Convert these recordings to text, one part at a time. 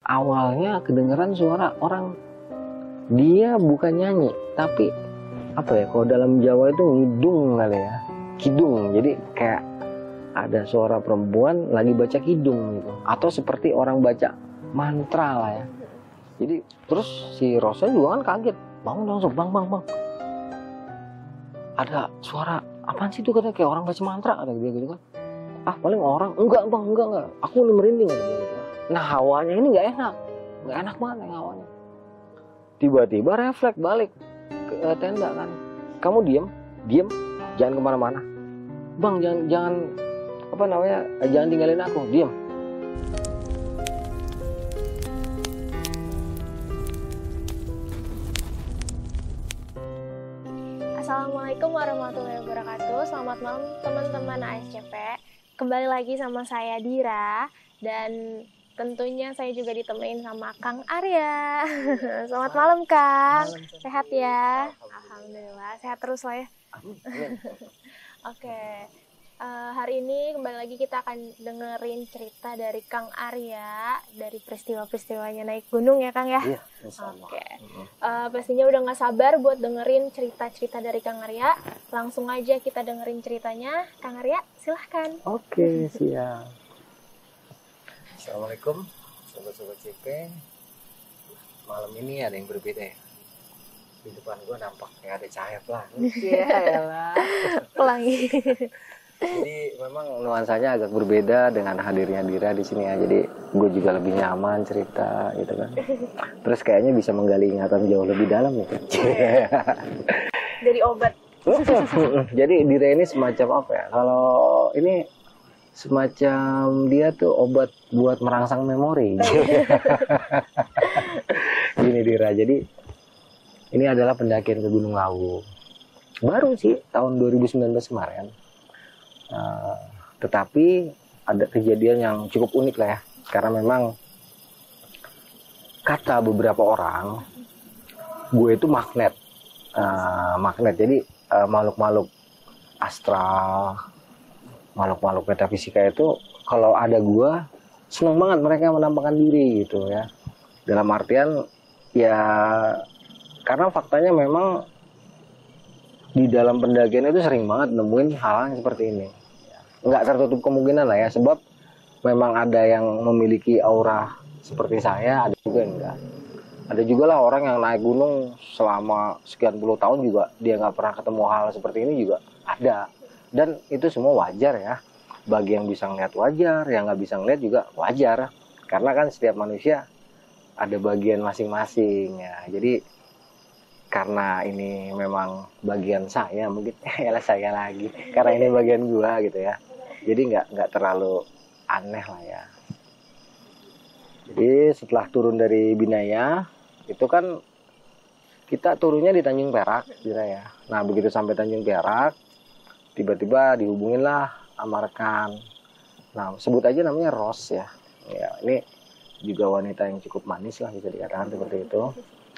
awalnya kedengeran suara orang, dia bukan nyanyi tapi apa ya, kalau dalam Jawa itu ngidung kali ya, kidung. Jadi kayak ada suara perempuan lagi baca kidung gitu, atau seperti orang baca mantra lah ya. Jadi terus si Rosa juga kan kaget, bangun langsung, bang, ada suara apaan sih itu, katanya kayak orang baca mantra, kata dia gitu kan. Ah paling orang, enggak bang, enggak, aku ini merinding, kata dia gitu. Nah hawanya ini nggak enak banget yang hawanya. Tiba-tiba refleks balik ke tenda kan, kamu diem, jangan kemana-mana, bang, jangan apa namanya, jangan tinggalin aku, diem. Assalamualaikum warahmatullahi wabarakatuh. Selamat malam teman-teman ASCP. Kembali lagi sama saya Dira, dan tentunya saya juga ditemenin sama Kang Arya. Selamat malam Kang. Sehat ya? Alhamdulillah, sehat terus lah ya. Oke. Hari ini kembali lagi kita akan dengerin cerita dari Kang Arya, dari peristiwa-peristiwanya naik gunung ya Kang ya? Iya, insyaallah. Oke. Pastinya udah gak sabar buat dengerin cerita-cerita dari Kang Arya. Langsung aja kita dengerin ceritanya. Kang Arya, silahkan. Oke, siap. Assalamualaikum sobat-sobat CP. Malam ini ada yang berbeda ya. Di depan gue nampak kayak ada cahaya pelan. Iyalah. Pelangi. Jadi memang nuansanya agak berbeda dengan hadirnya Dira di sini ya. Jadi gue juga lebih nyaman cerita gitu kan. Terus kayaknya bisa menggali ingatan jauh lebih dalam gitu. Dari obat. Jadi Dira ini semacam apa ya? Kalau ini semacam dia tuh obat buat merangsang memori. Gini Dira, jadi ini adalah pendakian ke Gunung Lawu. Baru sih tahun 2019 kemarin. Tetapi ada kejadian yang cukup unik lah ya, karena memang kata beberapa orang gue itu magnet. Jadi makhluk-makhluk astral, makhluk-makhluk metafisika itu kalau ada gue seneng banget mereka menampakkan diri gitu ya. Dalam artian ya, karena faktanya memang di dalam pendakian itu sering banget nemuin hal yang seperti ini. Nggak tertutup kemungkinan lah ya, sebab memang ada yang memiliki aura seperti saya, ada juga yang enggak. Ada juga lah orang yang naik gunung selama sekian puluh tahun juga dia nggak pernah ketemu hal seperti ini juga ada. Dan itu semua wajar ya. Bagi yang bisa ngeliat wajar, yang nggak bisa ngeliat juga wajar. Karena kan setiap manusia ada bagian masing-masing ya. Jadi karena ini memang bagian saya, mungkin yalah saya lagi. Karena ini bagian gua gitu ya. Jadi nggak terlalu aneh lah ya. Jadi setelah turun dari Binaya, itu kan kita turunnya di Tanjung Perak, Dira ya. Nah begitu sampai Tanjung Perak, tiba-tiba dihubungin lah sama rekan. Nah sebut aja namanya Ros ya. Ya ini juga wanita yang cukup manis lah bisa dikatakan seperti itu.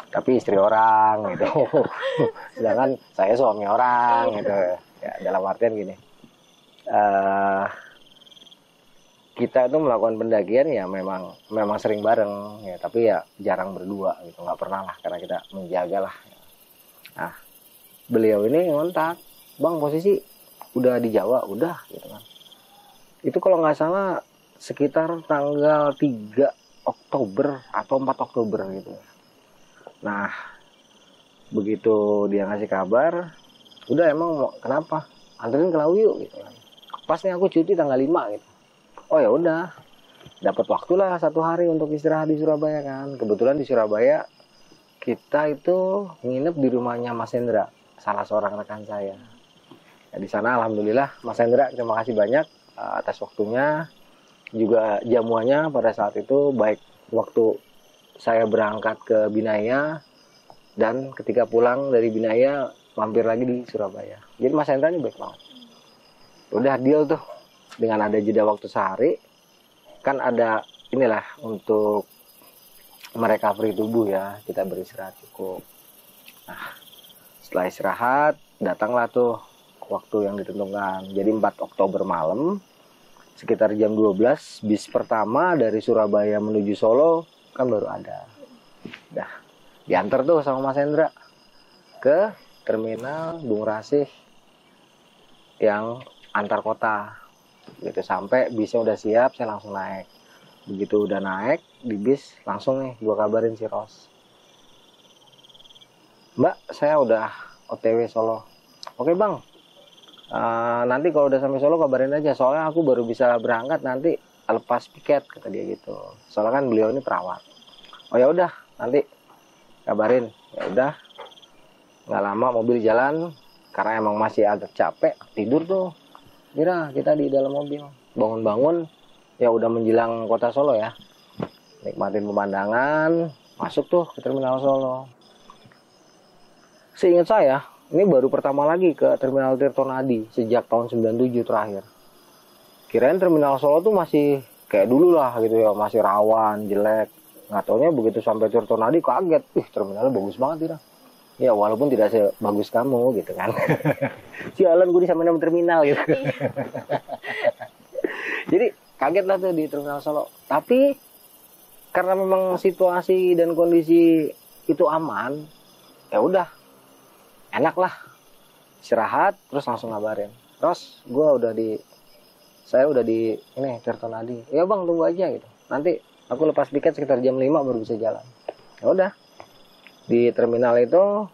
Tapi istri orang gitu. Sedangkan saya suami orang gitu. Ya dalam artian gini. Kita itu melakukan pendakian ya memang sering bareng ya, tapi ya jarang berdua gitu, nggak pernah lah, karena kita menjaga lah. Nah beliau ini ngontak, bang posisi udah di Jawa, udah gitu kan. Itu kalau nggak salah sekitar tanggal 3 Oktober atau 4 Oktober gitu. Nah begitu dia ngasih kabar, udah emang kenapa, anterin ke Lawu yuk gitu kan. Pas nih aku cuti tanggal 5 gitu. Oh ya udah, dapat waktu lah 1 hari untuk istirahat di Surabaya kan. Kebetulan di Surabaya kita itu nginep di rumahnya Mas Hendra, salah seorang rekan saya. Ya, di sana alhamdulillah Mas Hendra terima kasih banyak atas waktunya, juga jamuannya pada saat itu, baik waktu saya berangkat ke Binaya dan ketika pulang dari Binaya mampir lagi di Surabaya. Jadi Mas Hendra ini baik banget. Udah deal tuh. Dengan ada jeda waktu sehari, kan ada inilah untuk merecovery tubuh ya, kita beristirahat cukup. Nah, setelah istirahat, datanglah tuh waktu yang ditentukan. Jadi 4 Oktober malam, sekitar jam 12, bis pertama dari Surabaya menuju Solo kan baru ada. Dah diantar tuh sama Mas Hendra ke terminal Bung Rasih yang antar kota gitu. Sampai bisnya udah siap, saya langsung naik. Begitu udah naik di bis, langsung nih gua kabarin si Ros, Mbak saya udah OTW Solo. Oke bang, nanti kalau udah sampai Solo kabarin aja, soalnya aku baru bisa berangkat nanti lepas piket, kata dia gitu. Soalnya kan beliau ini perawat. Oh ya udah, nanti kabarin. Ya udah, nggak lama mobil jalan, karena emang masih agak capek, tidur tuh. Kira kita di dalam mobil, bangun-bangun ya udah menjelang kota Solo ya, nikmatin pemandangan, masuk tuh ke terminal Solo. Seingat saya ini baru pertama lagi ke terminal Tirtonadi sejak tahun 97 terakhir. Kirain terminal Solo tuh masih kayak dulu lah gitu ya, masih rawan, jelek. Nggak taunya begitu sampai Tirtonadi kaget, terminalnya bagus banget ya, walaupun tidak sebagus kamu gitu kan. Sialan gue disamain sama terminal gitu. Jadi kaget lah tuh di terminal Solo. Tapi karena memang situasi dan kondisi itu aman, ya udah enak lah, istirahat terus langsung ngabarin, Ros saya udah di ini Tirtonadi. Ya bang, tunggu aja gitu, nanti aku lepas tiket sekitar jam 5 baru bisa jalan. Ya udah, di terminal itu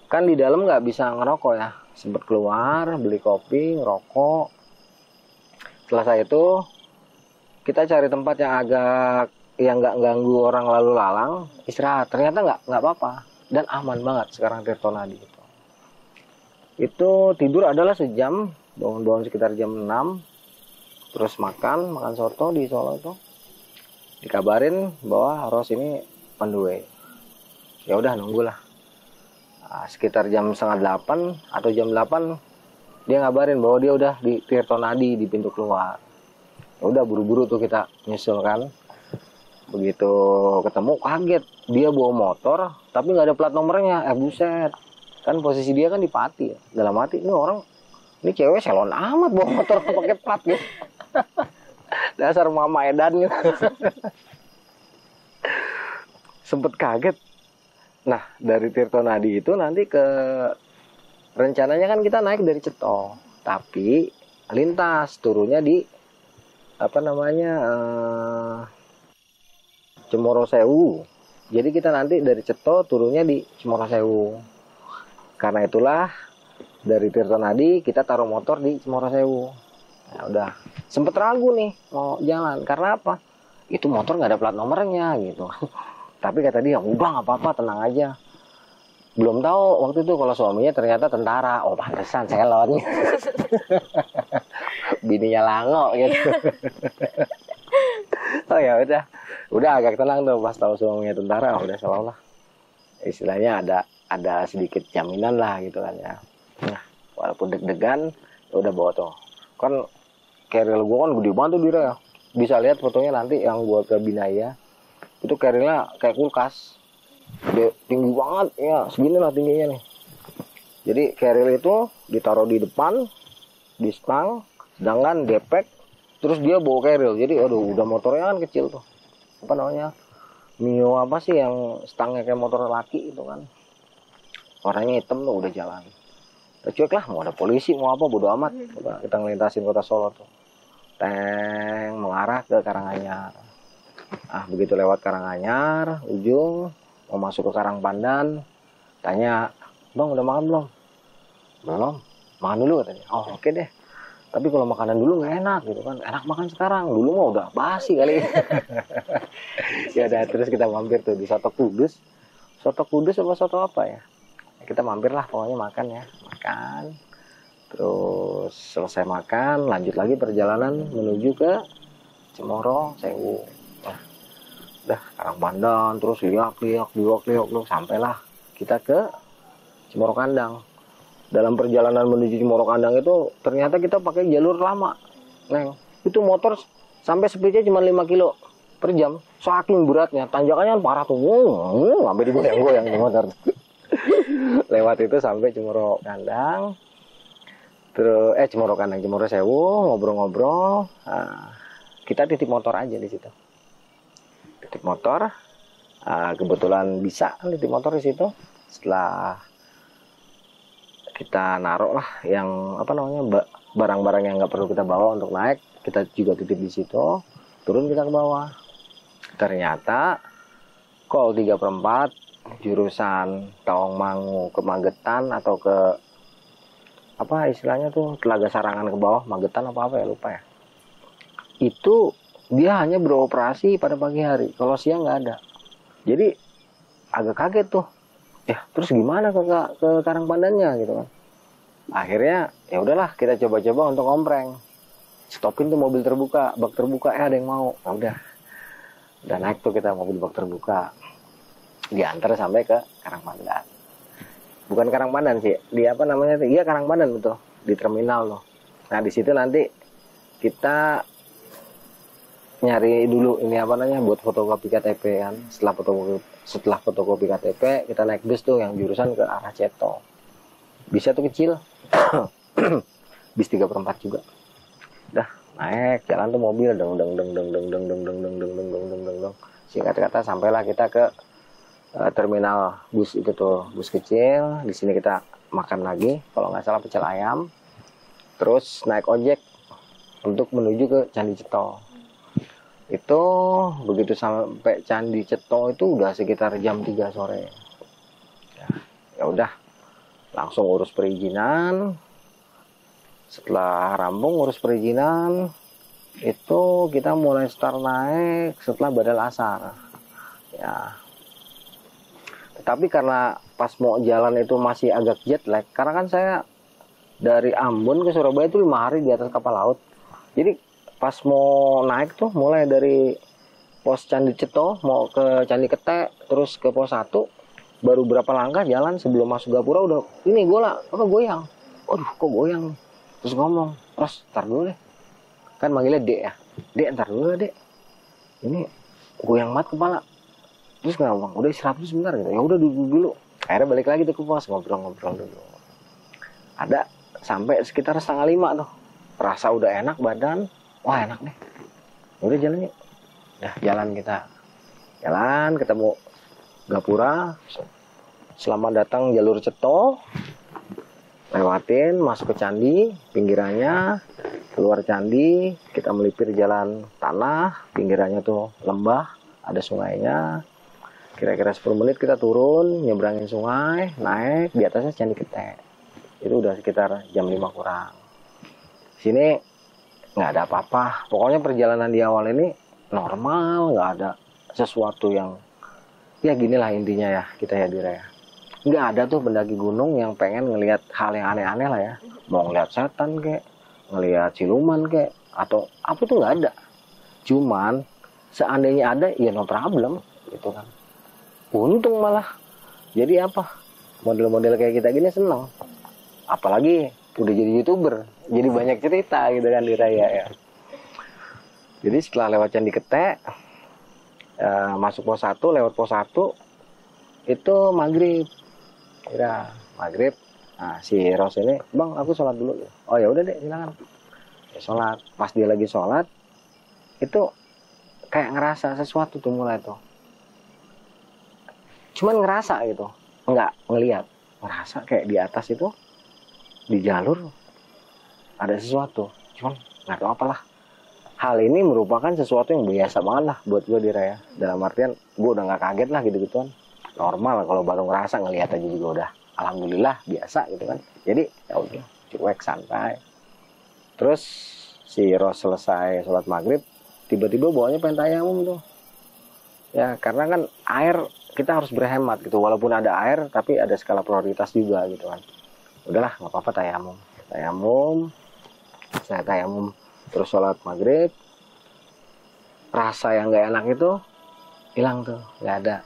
kan di dalam nggak bisa ngerokok ya, sempet keluar beli kopi, ngerokok. Selesai itu kita cari tempat yang nggak ganggu orang lalu lalang, istirahat. Ternyata nggak apa-apa dan aman banget sekarang Tirtonadi itu tidur adalah sejam, bangun-bangun sekitar jam 6, terus makan soto di Solo itu. Dikabarin bahwa Ros ini on the way. Ya udah nunggulah. Sekitar jam 7:30 atau jam 8 dia ngabarin bahwa dia udah di Tirtonadi di pintu keluar. Ya udah buru-buru tuh kita nyusul kan. Begitu ketemu kaget, dia bawa motor tapi nggak ada plat nomornya. Buset, kan posisi dia kan di Pati ya. Dalam hati ini cewek selon amat bawa motor pakai plat gitu. Dasar mama edan gitu. Sempet kaget. Nah dari Tirtonadi itu nanti rencananya kan kita naik dari Ceto, tapi lintas turunnya di Cemoro Sewu. Jadi kita nanti dari Ceto turunnya di Cemoro Sewu. Karena itulah dari Tirtonadi kita taruh motor di Cemoro Sewu. Nah udah, sempet ragu nih mau jalan, karena apa? Itu motor nggak ada plat nomornya gitu. Tapi kata dia, udah nggak apa-apa, tenang aja. Belum tahu waktu itu kalau suaminya ternyata tentara. Oh pantesan selon. Bininya lango gitu. Oh ya udah agak tenang tuh pas tahu suaminya tentara. Udah selalu lah, istilahnya ada sedikit jaminan lah gitu kan ya. Nah walaupun deg-degan, udah bawa tuh kan carrier gue kan gede banget tuh Dira ya. Bisa lihat fotonya nanti yang gue ke Binaya. Itu carriernya kayak kulkas, tinggi banget ya, segini lah tingginya nih. Jadi carrier itu ditaruh di depan di stang, sedangkan gepek terus dia bawa carrier. Jadi udah motornya kan kecil tuh, apa namanya, Mio apa sih yang stangnya kayak motor laki itu kan, warnanya hitam tuh. Udah jalan cuek lah, mau ada polisi mau apa bodo amat. Kita ngelintasin kota Solo tuh, mengarah ke Karanganyar. Begitu lewat Karanganyar ujung mau masuk ke Karangpandan, tanya, bang udah makan belum? Belum, makan dulu katanya. Oh oke deh, tapi kalau makanan dulu nggak enak gitu kan, enak makan sekarang, dulu mah udah basi kali. Ya udah, terus kita mampir tuh di Soto Kudus apa soto apa ya, kita mampir lah pokoknya, makan ya, makan. Terus selesai makan, lanjut lagi perjalanan menuju ke Cemoro Sewu. Udah Karangpandan, terus liok sampailah kita ke Cemoro Kandang. Dalam perjalanan menuju Cemoro Kandang itu ternyata kita pakai jalur lama, Neng. Itu motor sampai speednya cuma 5 kilo per jam, saking beratnya. Tanjakannya kan parah tuh, sampai digoyang-goyang di motor. Lewat itu sampai Cemoro Kandang. Terus Cemoro Sewu, ngobrol-ngobrol. Kita titip motor aja di situ. nitip motor. Kebetulan bisa nitip motor di situ. Setelah kita naruh lah yang barang-barang yang nggak perlu kita bawa untuk naik, kita juga titip di situ. Turun kita ke bawah. Ternyata Kol 3/4 jurusan Tawangmangu ke Magetan atau ke apa istilahnya tuh Telaga Sarangan ke bawah, Magetan apa ya lupa ya. Itu dia hanya beroperasi pada pagi hari, kalau siang nggak ada. Jadi agak kaget tuh. Ya terus gimana ke Karangpandannya gitu kan. Akhirnya ya udahlah kita coba-coba untuk ngompreng. Stopin tuh mobil terbuka, bak terbuka, ada yang mau. Nah, udah naik tuh kita mobil bak terbuka. Diantar sampai ke Karangpandan. Bukan Karangpandan sih, di apa namanya? Iya Karangpandan betul, di terminal loh. Nah di situ nanti kita nyari dulu ini apa namanya buat fotokopi KTP kan. Setelah fotokopi KTP kita naik bus tuh yang jurusan ke arah Ceto. Bisa tuh kecil, bis 3/4 juga. Dah naik jalan tuh mobil deng. Singkat kata sampailah kita ke terminal bus itu tuh, bus kecil. Di sini kita makan lagi kalau nggak salah pecel ayam. Terus naik ojek untuk menuju ke Candi Ceto. Itu begitu sampai Candi Ceto itu udah sekitar jam 3 sore. Ya udah langsung urus perizinan. Setelah rampung urus perizinan itu kita mulai start naik setelah badal asar. Ya. Tetapi karena pas mau jalan itu masih agak jet lag, karena kan saya dari Ambon ke Surabaya itu 5 hari di atas kapal laut. Jadi pas mau naik tuh mulai dari pos Candi Ceto mau ke Candi Ketek terus ke pos 1, baru berapa langkah jalan sebelum masuk Gapura udah ini goyang. Waduh kok goyang. Terus ngomong, "Ros, ntar dulu deh." Kan manggilnya Dek ya. "Dek, ntar dulu Dek. Ini goyang banget kepala." Terus ngomong, "Udah istirahat dulu sebentar gitu." Ya udah dulu. Akhirnya balik lagi tuh ke pos ngobrol-ngobrol dulu. Ada sampai sekitar 4:30 tuh. Rasa udah enak badan. Wah enak deh. Udah jalan yuk. Nah jalan kita. Jalan ketemu Gapura. Selamat datang jalur Ceto. Lewatin masuk ke candi. Pinggirannya keluar candi. Kita melipir jalan tanah. Pinggirannya tuh lembah. Ada sungainya. Kira-kira 10 menit kita turun. Nyebrangin sungai. Naik. Di atasnya Candi Ketek. Itu udah sekitar jam 5 kurang. Sini nggak ada apa-apa. Pokoknya perjalanan di awal ini normal, nggak ada sesuatu yang ya ginilah intinya ya kita ya Dira ya. Nggak ada tuh pendaki gunung yang pengen ngelihat hal yang aneh-aneh lah ya. Mau ngelihat setan kek, ngelihat siluman kek, atau apa tuh nggak ada. Cuman seandainya ada ya no problem gitu kan. Untung malah. Jadi apa? Model-model kayak kita gini seneng. Apalagi udah jadi YouTuber, jadi banyak cerita gitu kan di raya ya. Jadi setelah lewat Candi Ketek, masuk pos 1, lewat pos 1 itu maghrib. Kira maghrib. Nah, si Ros ini, "Bang, aku sholat dulu." "Oh ya udah deh, silakan." Ya, sholat. Pas dia lagi sholat, itu kayak ngerasa sesuatu tuh mulai tuh. Cuman ngerasa gitu, enggak ngelihat. Ngerasa kayak di atas itu di jalur ada sesuatu, cuman nggak tahu apalah. Hal ini merupakan sesuatu yang biasa banget lah buat gue di raya. Dalam artian gue udah nggak kaget lah gitu-gituan. Normal kalau baru ngerasa ngelihat aja juga udah alhamdulillah biasa gitu kan. Jadi ya udah cuek santai. Terus si Ros selesai sholat maghrib, tiba-tiba bawanya pengen tayamum tuh. Ya karena kan air kita harus berhemat gitu. Walaupun ada air tapi ada skala prioritas juga gitu kan. Udahlah nggak apa-apa tayamum. Saya tayamum terus sholat maghrib. Rasa yang nggak enak itu hilang tuh, nggak ada.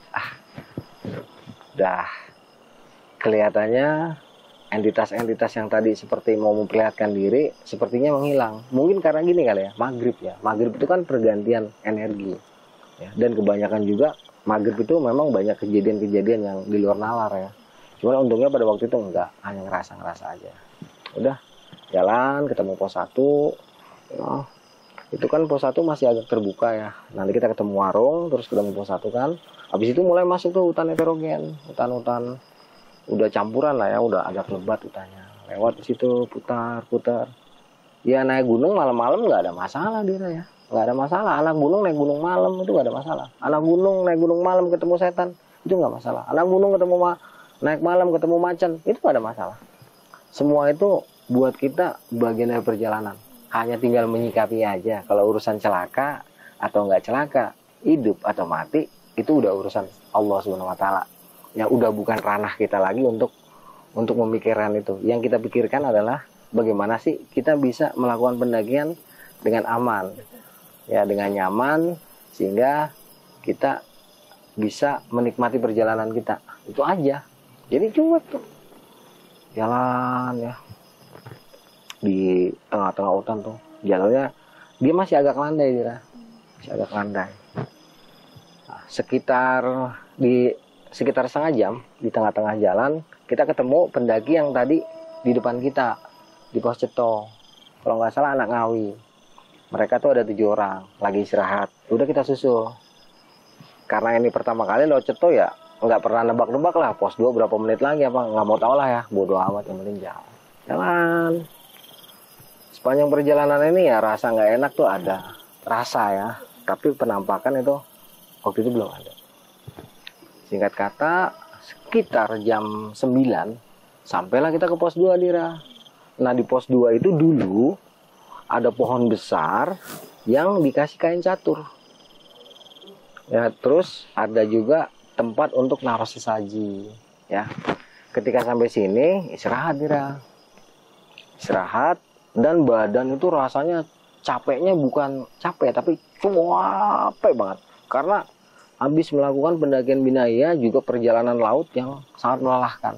Udah kelihatannya entitas-entitas yang tadi seperti mau memperlihatkan diri sepertinya menghilang. Mungkin karena gini kali ya, maghrib ya. Maghrib itu kan pergantian energi ya. Dan kebanyakan juga maghrib itu memang banyak kejadian-kejadian yang di luar nalar ya. Cuman untungnya pada waktu itu enggak, hanya ngerasa aja. Udah jalan ketemu pos 1 ya. Itu kan pos 1 masih agak terbuka ya. Nanti kita ketemu warung, terus ketemu pos 1 kan. Habis itu mulai masuk tuh hutan heterogen, hutan-hutan udah campuran lah ya, udah agak lebat hutannya. Lewat di situ putar-putar. Ya naik gunung malam-malam nggak ada masalah dia ya. Nggak ada masalah. Anak gunung naik gunung malam itu nggak ada masalah. Anak gunung naik gunung malam ketemu setan itu nggak masalah. Anak gunung naik malam ketemu macan itu nggak ada masalah. Semua itu buat kita bagian dari perjalanan. Hanya tinggal menyikapi aja. Kalau urusan celaka atau nggak celaka, hidup atau mati, itu udah urusan Allah Subhanahu Wa Taala. Ya udah bukan ranah kita lagi untuk memikirkan itu. Yang kita pikirkan adalah bagaimana sih kita bisa melakukan pendakian dengan aman, ya dengan nyaman, sehingga kita bisa menikmati perjalanan kita. Itu aja. Jadi cuek tuh, jalan ya. Di tengah-tengah hutan tuh jalurnya dia masih agak landai dia, masih agak landai. Nah, sekitar setengah jam di tengah-tengah jalan kita ketemu pendaki yang tadi di depan kita di pos Ceto, kalau nggak salah anak Ngawi. Mereka tuh ada 7 orang lagi istirahat. Udah kita susul karena ini pertama kali lo Ceto ya, nggak pernah nebak-nebak lah pos 2 berapa menit lagi apa, nggak mau tahu lah ya, bodoh amat, yang penting jalan. Sepanjang perjalanan ini ya rasa nggak enak tuh ada rasa ya, tapi penampakan itu waktu itu belum ada. Singkat kata sekitar jam 9 sampailah kita ke pos 2 Dira. Nah di pos 2 itu dulu ada pohon besar yang dikasih kain catur ya, terus ada juga tempat untuk naruh sesaji ya. Ketika sampai sini istirahat Dira, istirahat. Dan badan itu rasanya capeknya bukan capek tapi capek banget. Karena habis melakukan pendakian Binaya juga perjalanan laut yang sangat melelahkan.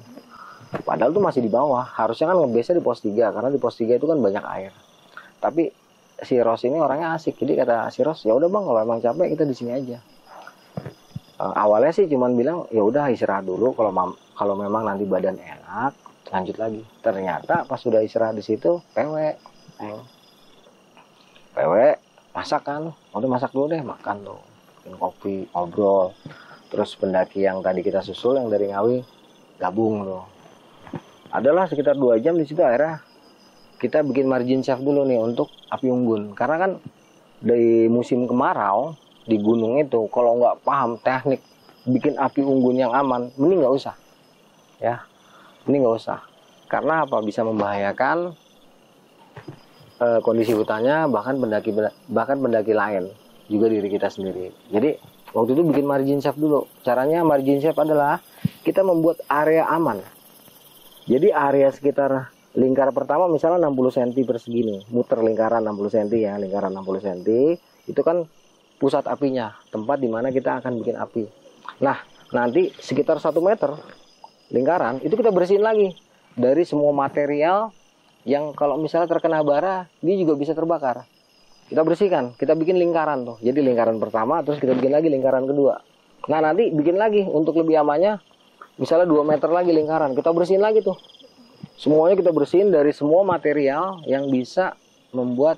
Padahal itu masih di bawah. Harusnya kan ngebase di pos 3 karena di pos 3 itu kan banyak air. Tapi si Ros ini orangnya asik. Jadi kata si Ros, "Ya udah Bang, kalau emang capek kita di sini aja." Awalnya sih cuman bilang, "Ya udah istirahat dulu, kalau memang nanti badan enak lanjut lagi." Ternyata pas sudah istirahat di situ PW masak kan, udah masak dulu deh, makan tuh, bikin kopi, ngobrol. Terus pendaki yang tadi kita susul yang dari Ngawi gabung tuh. Adalah sekitar 2 jam di situ. Akhirnya kita bikin margin chef dulu nih untuk api unggun, karena kan di musim kemarau di gunung itu kalau nggak paham teknik bikin api unggun yang aman, mending nggak usah ya, mending nggak usah. Karena apa? Bisa membahayakan kondisi hutannya, bahkan pendaki lain, juga diri kita sendiri. Jadi waktu itu bikin margin chef dulu. Caranya margin chef adalah kita membuat area aman. Jadi area sekitar lingkar pertama misalnya 60 cm persegi nih, muter lingkaran 60 cm ya, lingkaran 60 cm itu kan pusat apinya, tempat dimana kita akan bikin api. Nah nanti sekitar 1 meter lingkaran itu kita bersihin lagi dari semua material yang kalau misalnya terkena bara dia juga bisa terbakar. Kita bersihkan, kita bikin lingkaran tuh. Jadi lingkaran pertama, terus kita bikin lagi lingkaran kedua. Nah nanti bikin lagi untuk lebih amannya, misalnya 2 meter lagi lingkaran, kita bersihin lagi tuh. Semuanya kita bersihin dari semua material yang bisa membuat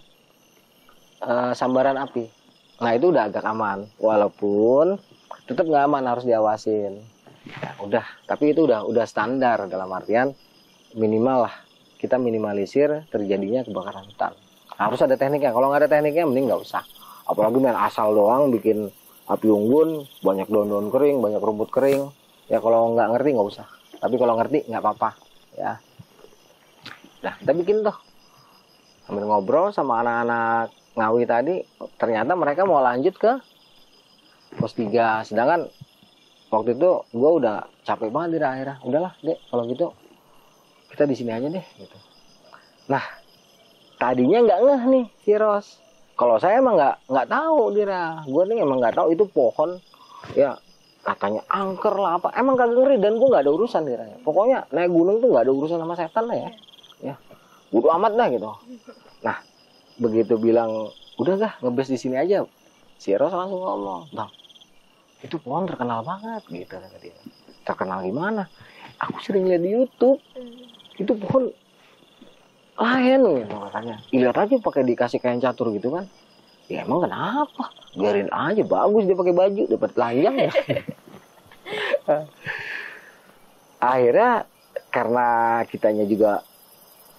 sambaran api. Nah itu udah agak aman, walaupun tetap nggak aman, harus diawasin. Ya, udah, tapi itu udah standar, dalam artian minimal lah kita minimalisir terjadinya kebakaran hutan. Harus ada tekniknya. Kalau nggak ada tekniknya mending nggak usah. Apalagi main asal doang bikin api unggun, banyak daun-daun kering, banyak rumput kering. Ya kalau nggak ngerti nggak usah. Tapi kalau ngerti nggak apa-apa. Ya. Nah kita bikin tuh. Sambil ngobrol sama anak-anak Ngawi tadi, ternyata mereka mau lanjut ke pos 3. Sedangkan waktu itu gue udah capek banget di akhirnya. Udahlah dek, kalau gitu kita di sini aja deh gitu. Nah tadinya nggak ngeh nih si Ros. Kalau saya emang nggak tahu Dira. Gue nih emang nggak tahu itu pohon ya, katanya angker lah apa. Emang kagak ngeri, dan gue nggak ada urusan Dira. Pokoknya naik gunung tuh nggak ada urusan sama setan lah ya. Ya bodo amat dah gitu. Nah begitu bilang udah dah ngebes di sini aja, si Ros langsung ngomong, "Bang, itu pohon terkenal banget," gitu kata dia. "Terkenal gimana?" "Aku sering lihat di YouTube. Itu pohon lain gitu," katanya. "Lihat aja pakai dikasih kain catur gitu kan. Ya emang kenapa? Biarin aja, bagus dia pakai baju, dapat telanjang ya. Akhirnya karena kitanya juga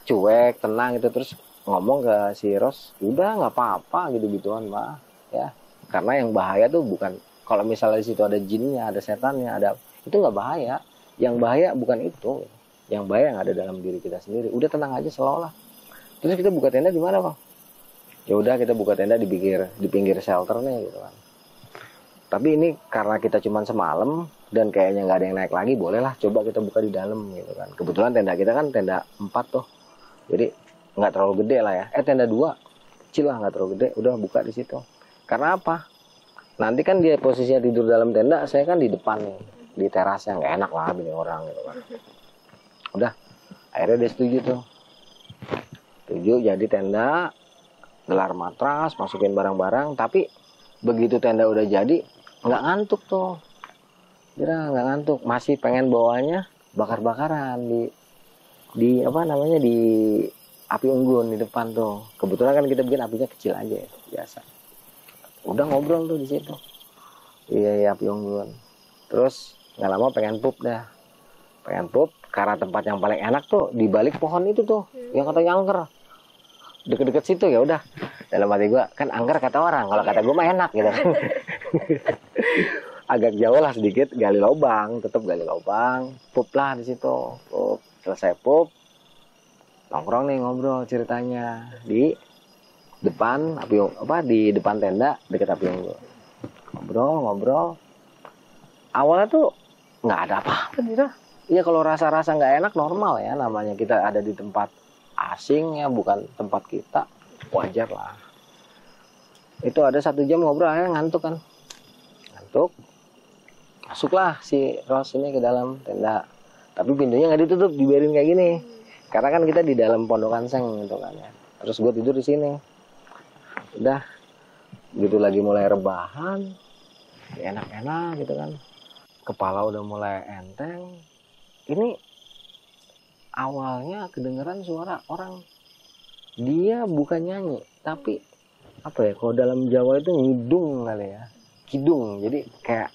cuek, tenang gitu, terus ngomong ke si Ros, udah nggak apa-apa gitu-gituan mah ya. Karena yang bahaya tuh bukan kalau misalnya di situ ada jinnya, ada setannya, ada itu nggak bahaya. Yang bahaya bukan itu, yang bahaya yang ada dalam diri kita sendiri. Udah tenang aja seolah. Terus kita buka tenda di mana bang? Ya udah kita buka tenda di pinggir shelter nih gitu kan. Tapi ini karena kita cuma semalam dan kayaknya nggak ada yang naik lagi, bolehlah coba kita buka di dalam gitu kan. Kebetulan tenda kita kan tenda 4 tuh, jadi nggak terlalu gede lah ya. Tenda 2 kecil lah, nggak terlalu gede. Udah buka di situ. Karena apa? Nanti kan dia posisinya tidur dalam tenda, saya kan di depan nih, di terasnya, nggak enak lah bini orang gitu kan. Udah, akhirnya dia setuju tuh. Setuju jadi tenda, gelar matras, masukin barang-barang. Tapi begitu tenda udah jadi, nggak ngantuk tuh. Dia nggak ngantuk, masih pengen bawanya bakar-bakaran di apa namanya, di api unggun di depan tuh. Kebetulan kan kita bikin apinya kecil aja ya, biasa. Udah ngobrol tuh di situ. Iya api unggun. Terus nggak lama pengen pup dah. Pengen pup karena tempat yang paling enak tuh di balik pohon itu tuh, yang katanya angker. Deket-deket situ ya udah. Dalam hati gua kan angker kata orang, kalau kata gua mah enak gitu. Agak jauh lah sedikit, gali lubang, tetap gali lubang, pup lah di situ. Pup. Selesai pup, nongkrong nih ngobrol ceritanya di depan di depan tenda deket api unggun. Ngobrol. Awalnya tuh nggak ada apa-apa gitu. Iya kalau rasa-rasa nggak enak normal ya, namanya kita ada di tempat asing ya, bukan tempat kita, wajar lah. Itu ada 1 jam ngobrol, akhirnya ngantuk kan. Masuklah si Ros ini ke dalam tenda. Tapi pintunya nggak ditutup, dibiarin kayak gini. Karena kan kita di dalam pondokan seng gitu kan ya. Terus gue tidur di sini. Udah, gitu lagi mulai rebahan, enak-enak gitu kan. Kepala udah mulai enteng. Ini awalnya kedengeran suara orang. Dia bukan nyanyi, tapi apa ya? Kalau dalam Jawa itu ngidung kali ya. Kidung. Jadi kayak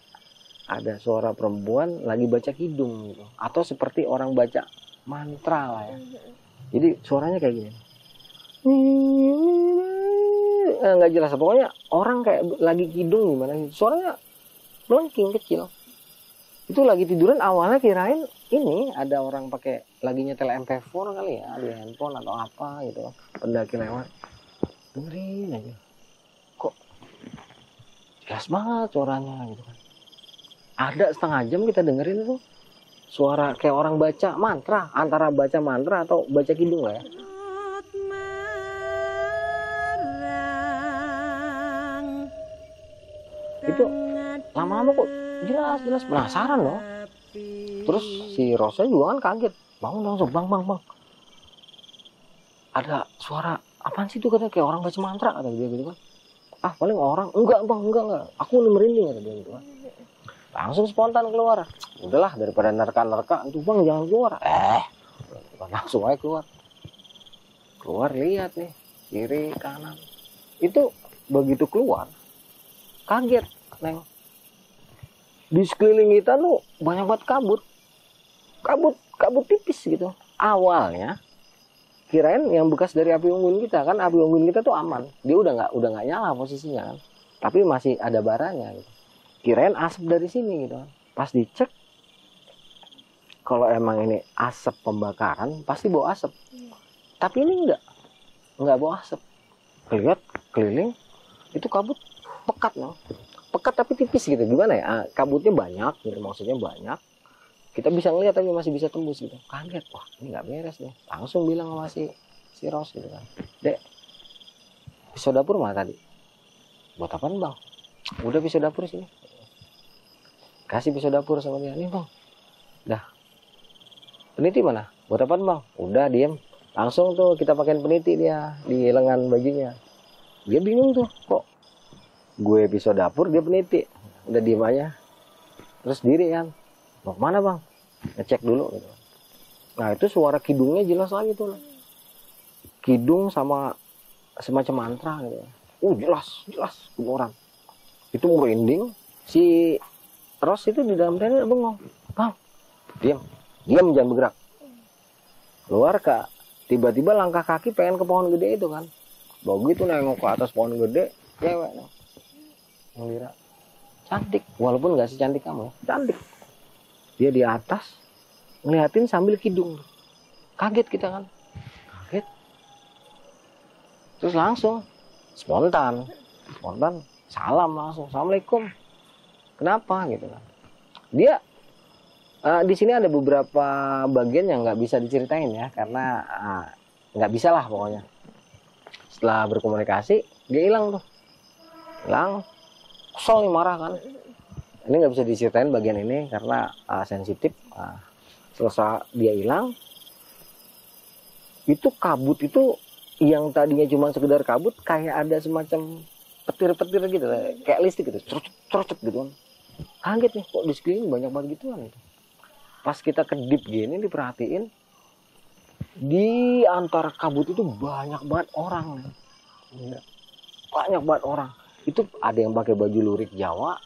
ada suara perempuan lagi baca kidung gitu, atau seperti orang baca mantra lah ya. Jadi suaranya kayak gini, nggak jelas, pokoknya orang kayak lagi kidung gimana, suaranya melengking kecil. Itu lagi tiduran, awalnya kirain ini ada orang pakai lagi nyetel MP4 kali ya di handphone atau apa gitu, pendaki lewat. Dengerin aja, kok jelas banget suaranya gitu kan. Ada setengah jam kita dengerin tuh suara kayak orang baca mantra, antara baca mantra atau baca kidung lah ya. Itu lama-lama kok jelas penasaran loh. Terus si Rosa juga kan kaget, bangun langsung bang. Ada suara apaan sih itu, katanya kayak orang baca mantra kata dia gitu kan. Ah paling orang, enggak bang, enggak, aku merinding kata dia gitu kan. Langsung spontan keluar. Udahlah daripada nerka-nerka itu bang, jangan keluar. Langsung aja keluar lihat nih kiri kanan. Itu begitu keluar kaget neng, di sekeliling kita tuh banyak banget kabut tipis gitu. Awalnya kirain yang bekas dari api unggun kita, kan api unggun kita tuh aman, dia udah nggak nyala posisinya kan, tapi masih ada baranya gitu. Kirain asap dari sini gitu. Pas dicek, kalau emang ini asap pembakaran pasti bau asap. Tapi ini enggak bau asap. Lihat keliling itu kabut pekat loh. Pekat tapi tipis gitu. Gimana ya? Kabutnya banyak gitu, maksudnya banyak. Kita bisa ngeliat tapi masih bisa tembus gitu. Kaget, wah ini nggak beres nih. Langsung bilang sama si Ros gitu kan. Dek, pisau dapur mana tadi? Buat apaan bang? Udah pisau dapur sini. Kasih pisau dapur sama dia. Nih bang. Dah. Peniti mana? Buat apaan bang? Udah diem. Langsung tuh kita pakein peniti dia di lengan bajunya. Dia bingung tuh, kok gue pisau dapur dia peniti. Udah diem aja. Terus diri kan. Mau kemana bang? Ngecek dulu gitu. Nah itu suara kidungnya jelas lagi tuh. Kidung sama semacam mantra gitu. jelas keluaran. Itu merinding. Si Ros itu di dalam tenda bengong. Bang, diam jangan bergerak. Keluar Kak, tiba-tiba langkah kaki pengen ke pohon gede itu kan. Begitu nengok ke atas pohon gede, cewek ngelira. Cantik, walaupun nggak secantik kamu, cantik. Dia di atas ngeliatin sambil kidung. Kaget kita kan, kaget. Terus langsung spontan salam langsung, assalamualaikum. Kenapa gitu kan? Dia di sini ada beberapa bagian yang nggak bisa diceritain ya, karena nggak bisa lah pokoknya. Setelah berkomunikasi dia hilang tuh, kesel nih, marah kan. Ini nggak bisa diceritain bagian ini karena sensitif. Selesai dia hilang, itu kabut itu yang tadinya cuma sekedar kabut kayak ada semacam petir-petir gitu, kayak listrik gitu, cerocet gitu kan. Kaget nih, kok di sekeliling banyak banget gituan itu. Pas kita kedip gini diperhatiin, di antara kabut itu banyak banget orang. Banyak banget orang. Itu ada yang pakai baju lurik Jawa,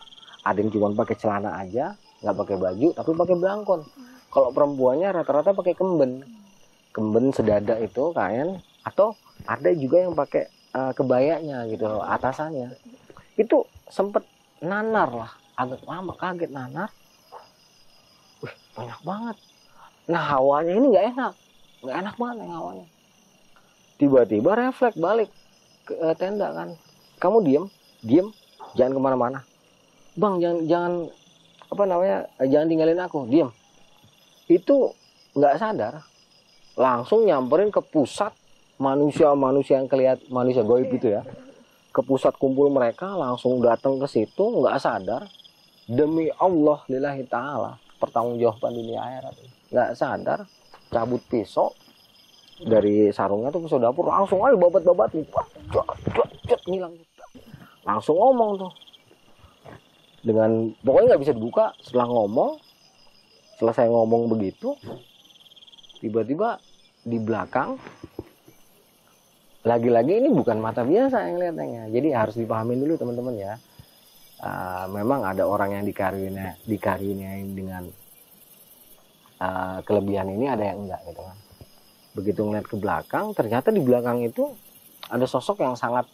ada yang cuma pakai celana aja, nggak pakai baju tapi pakai belangkon. Kalau perempuannya rata-rata pakai kemben sedada itu kain, atau ada juga yang pakai kebayanya gitu, atasannya. Itu sempet nanar lah, agak lama kaget nanar. Wih, banyak banget. Nah hawanya ini nggak enak banget yang hawanya. Tiba-tiba refleks balik ke tenda kan. Kamu diem, jangan kemana-mana. Bang, jangan jangan tinggalin aku, diem. Itu nggak sadar, langsung nyamperin ke pusat manusia yang kelihatan manusia goib itu ya, ke pusat kumpul mereka, langsung datang ke situ, nggak sadar. Demi Allah lillahi ta'ala, pertanggungjawaban dunia akhirat, nggak sadar, cabut pisau dari sarungnya tuh, pisau dapur, langsung aja babat nih, ngilang. Langsung ngomong tuh, dengan pokoknya nggak bisa dibuka. Selesai ngomong begitu, tiba-tiba di belakang, lagi-lagi ini bukan mata biasa yang lihatnya, jadi harus dipahamin dulu teman-teman ya. Memang ada orang yang dikaruniai dengan kelebihan ini, ada yang enggak gitu kan. Begitu ngeliat ke belakang, ternyata di belakang itu ada sosok yang sangat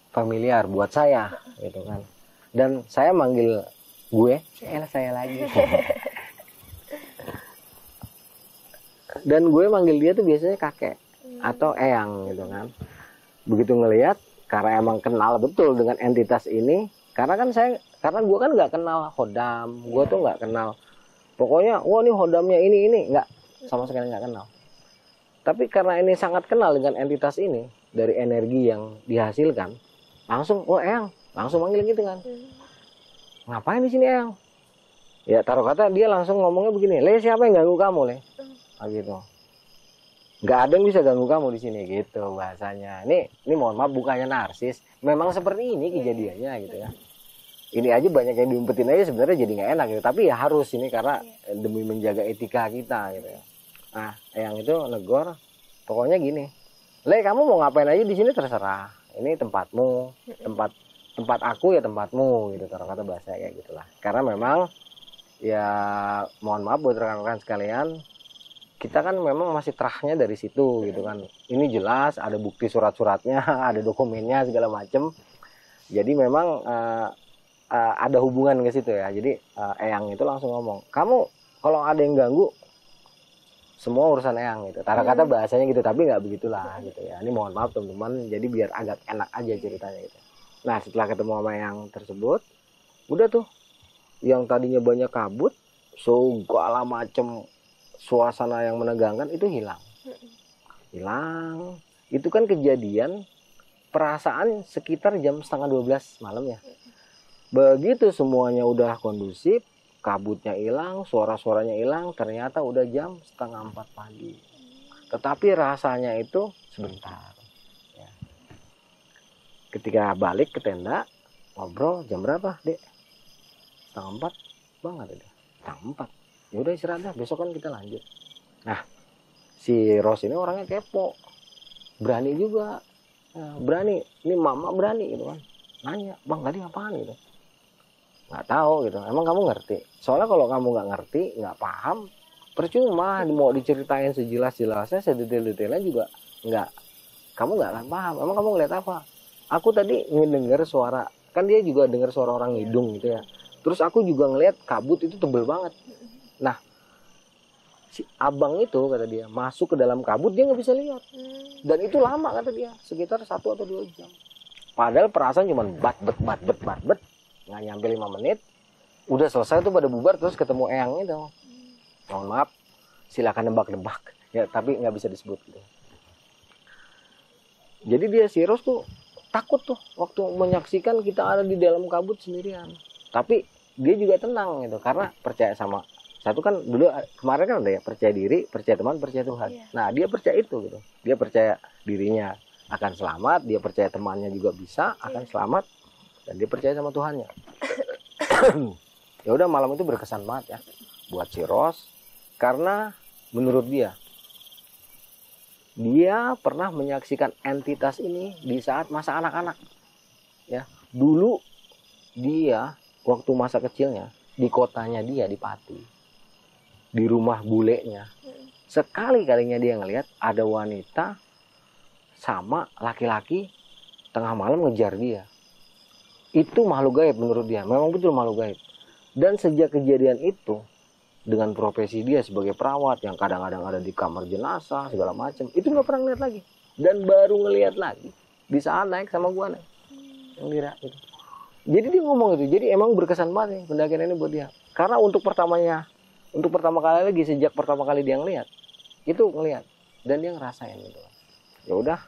familiar buat saya gitu kan. Dan saya manggil saya lagi. Dan gue manggil dia tuh biasanya kakek atau eyang gitu kan. Begitu ngelihat, karena emang kenal betul dengan entitas ini, karena gue kan nggak kenal Hodam, gue tuh nggak kenal. Pokoknya, wah ini Hodamnya ini nggak, sama sekali nggak kenal. Tapi karena ini sangat kenal dengan entitas ini, dari energi yang dihasilkan, langsung, eyang, langsung manggil gitu kan. Ngapain di sini eyang? Ya taruh kata dia langsung ngomongnya begini, Le, siapa yang ganggu kamu, Le? Gitu. Nggak ada yang bisa ganggu kamu di sini gitu bahasanya. Ini mohon maaf, bukannya narsis, memang seperti ini kejadiannya gitu ya. Ini aja banyak yang diumpetin aja sebenarnya jadi nggak enak gitu, tapi ya harus ini karena demi menjaga etika kita gitu ya. Nah yang itu negor, pokoknya gini, Le, kamu mau ngapain aja di sini terserah, ini tempatmu, tempat aku ya tempatmu gitu, kata bahasa kayak gitulah. Karena memang ya mohon maaf buat rekan-rekan sekalian, kita kan memang masih terahnya dari situ gitu kan. Ini jelas ada bukti surat-suratnya, ada dokumennya segala macem. Jadi memang ada hubungan ke situ ya. Jadi eyang itu langsung ngomong, kamu kalau ada yang ganggu, semua urusan eyang gitu. Tara kata bahasanya gitu, tapi nggak begitulah gitu ya. Ini mohon maaf teman-teman, jadi biar agak enak aja ceritanya gitu. Nah setelah ketemu sama eyang tersebut, udah tuh yang tadinya banyak kabut, segala macem suasana yang menegangkan itu hilang. Itu kan kejadian perasaan sekitar jam 11:30 malam ya. Begitu semuanya udah kondusif, kabutnya hilang, suara-suaranya hilang, ternyata udah jam 3:30 pagi. Tetapi rasanya itu sebentar ya. Ketika balik ke tenda, ngobrol, jam berapa, Dek? 3:30 banget udah. 3:30. Ya udah istirahat dah, besok kan kita lanjut. Nah si Ros ini orangnya kepo, berani juga berani, ini mama berani gitu kan, nanya bang tadi apaan gitu, nggak tahu gitu. Emang kamu ngerti? Soalnya kalau kamu nggak ngerti, nggak paham, percuma mau diceritain sejelas-jelasnya, sedetail-detailnya juga nggak, kamu nggak akan paham. Emang kamu ngeliat apa? Aku tadi ngedenger suara, kan dia juga dengar suara orang ngidung gitu ya. Terus aku juga ngeliat kabut itu tebel banget. Nah, si abang itu kata dia masuk ke dalam kabut, dia nggak bisa lihat. Dan itu lama kata dia, sekitar 1 atau 2 jam. Padahal perasaan cuma bat bet, nggak nyampe 5 menit. Udah selesai tuh pada bubar, terus ketemu Eyang itu. Mohon maaf, silakan nebak-nebak. Ya, tapi nggak bisa disebut gitu. Jadi dia si Ros tuh takut tuh waktu menyaksikan kita ada di dalam kabut sendirian. Tapi dia juga tenang gitu, karena percaya sama satu kan dulu kemarin kan ada ya, percaya diri, percaya teman, percaya Tuhan. Iya. Nah dia percaya itu gitu, dia percaya dirinya akan selamat, dia percaya temannya juga bisa akan selamat, dan dia percaya sama Tuhannya. Ya udah, malam itu berkesan banget ya buat si Ros, karena menurut dia pernah menyaksikan entitas ini di saat masa anak-anak. Ya, dulu dia waktu masa kecilnya di kotanya dia di Pati, di rumah bulenya, sekali-kalinya dia ngelihat ada wanita sama laki-laki tengah malam ngejar dia. Itu makhluk gaib menurut dia, memang betul makhluk gaib. Dan sejak kejadian itu, dengan profesi dia sebagai perawat yang kadang-kadang ada di kamar jenazah segala macam, itu nggak pernah ngeliat lagi. Dan baru ngeliat lagi di saat naik sama gua nih, yang dira itu. Jadi dia ngomong itu, jadi emang berkesan banget nih pendakian ini buat dia. Karena untuk pertama kali lagi, sejak pertama kali dia ngeliat, itu ngeliat dan dia ngerasain gitu. Ya udah,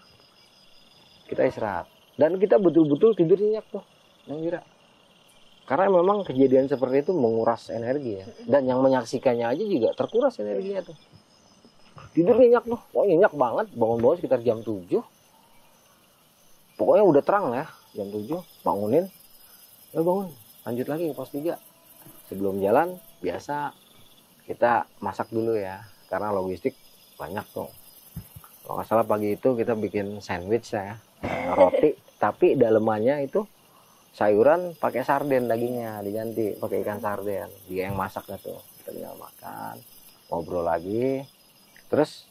kita istirahat dan kita betul-betul tidur nyenyak tuh, yang dira. Karena memang kejadian seperti itu menguras energi ya. Dan yang menyaksikannya aja juga terkuras energinya tuh. Tidur nyenyak tuh. Oh nyenyak banget. Bangun-bangun sekitar jam 7. Pokoknya udah terang ya. Jam 7. Bangunin. Ya bangun. Lanjut lagi ke pos 3. Sebelum jalan biasa kita masak dulu ya. Karena logistik banyak tuh. Kalau nggak salah pagi itu kita bikin sandwich ya. Roti. Tapi dalemannya itu sayuran pakai sarden, dagingnya diganti pakai ikan sarden. Dia yang masaknya tuh, kita tinggal makan, ngobrol lagi. Terus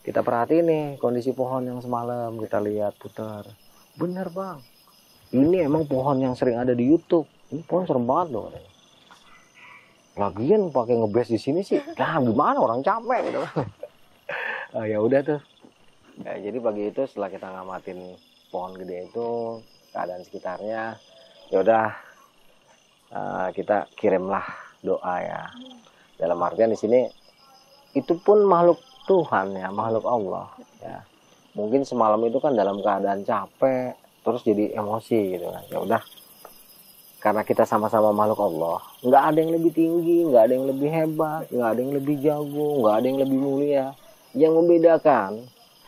kita perhatiin nih kondisi pohon yang semalam kita lihat putar. Bener bang, ini emang pohon yang sering ada di YouTube. Ini pohon serem banget loh. Lagian pakai ngebes di sini sih, nah gimana orang capek gitu. Ya udah tuh. Ya, jadi pagi itu setelah kita ngamatin pohon gede itu, keadaan sekitarnya, ya udah kita kirimlah doa ya. Dalam artian di sini itu pun makhluk Tuhan ya, makhluk Allah ya. Mungkin semalam itu kan dalam keadaan capek, terus jadi emosi gitu kan. Ya udah, karena kita sama-sama makhluk Allah, nggak ada yang lebih tinggi, nggak ada yang lebih hebat, nggak ada yang lebih jago, nggak ada yang lebih mulia. Yang membedakan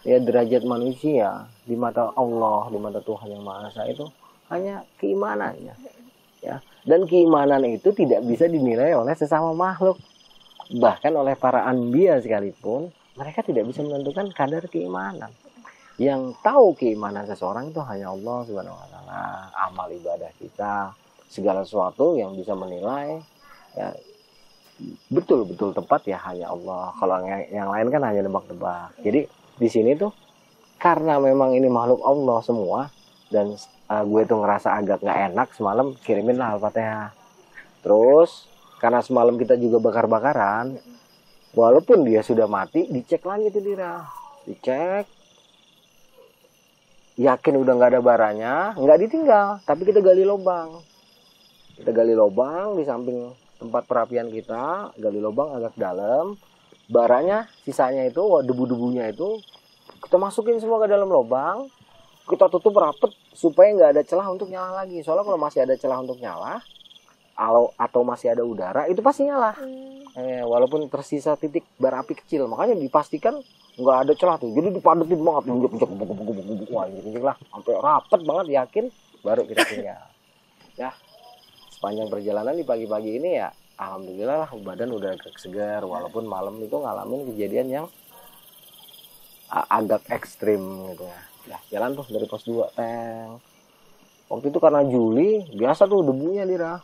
ya derajat manusia di mata Allah, di mata Tuhan yang Maha Esa itu hanya keimanannya ya. Dan keimanan itu tidak bisa dinilai oleh sesama makhluk, bahkan oleh para anbiya sekalipun mereka tidak bisa menentukan kadar keimanan. Yang tahu keimanan seseorang itu hanya Allah Subhanahu wa taala. Amal ibadah kita, segala sesuatu yang bisa menilai ya betul-betul tepat ya hanya Allah. Kalau yang lain kan hanya nebak-nebak. Jadi di sini tuh karena memang ini makhluk Allah semua, dan gue tuh ngerasa agak nggak enak semalam, kirimin lah Al-Fatihah. Terus karena semalam kita juga bakar-bakaran, walaupun dia sudah mati, dicek lagi tuh Dira, dicek, yakin udah nggak ada baranya, nggak ditinggal, tapi kita gali lubang di samping tempat perapian kita, gali lubang agak dalam, baranya sisanya itu debu-debunya itu kita masukin semua ke dalam lubang, kita tutup rapet supaya nggak ada celah untuk nyala lagi. Soalnya kalau masih ada celah untuk nyala atau masih ada udara, itu pasti nyala. Walaupun tersisa titik bara api kecil, makanya dipastikan nggak ada celah tuh. Jadi dipadetin banget, injek lah sampai rapet banget, yakin baru kita tinggal. Ya, sepanjang perjalanan di pagi-pagi ini ya, alhamdulillah lah badan udah agak segar. Walaupun malam itu ngalamin kejadian yang agak ekstrim gitu ya. Nah, jalan tuh dari pos 2 teng. Waktu itu karena Juli, biasa tuh debunya Dira.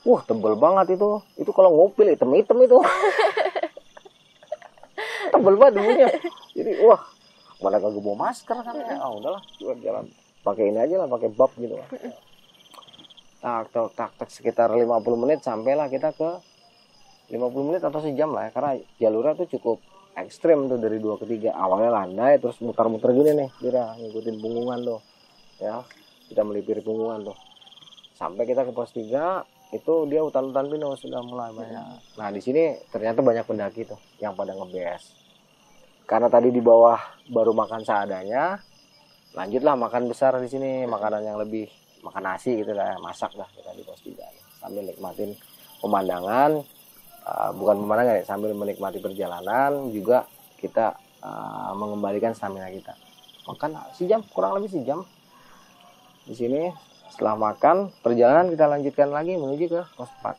Wah, tebel banget itu. Itu kalau ngupil hitam-hitam itu. Tebel banget debunya. Jadi, wah, mana kagak bawa masker kan ya. Ah, udahlah, jalan. Pakai ini aja lah, pakai bab gitu. Tak sekitar 50 menit sampailah kita ke 50 menit atau sejam lah ya. Karena jalurnya tuh cukup ekstrim tuh dari 2 ke 3. Awalnya landai terus muter-muter gini nih, Dira, ngikutin punggungan tuh. Ya. Kita melipir punggungan tuh sampai kita ke pos 3 itu dia hutan-hutan pinus sudah mulai banyak. Nah di sini ternyata banyak pendaki tuh yang pada ngebes karena tadi di bawah baru makan seadanya, lanjutlah makan besar di sini, makanan yang lebih, makan nasi gitu lah, masak lah kita di pos 3 sambil nikmatin pemandangan, bukan pemandangan ya, sambil menikmati perjalanan juga kita mengembalikan stamina kita. Makan sejam, kurang lebih sejam. Di sini setelah makan, perjalanan kita lanjutkan lagi menuju ke pos 4.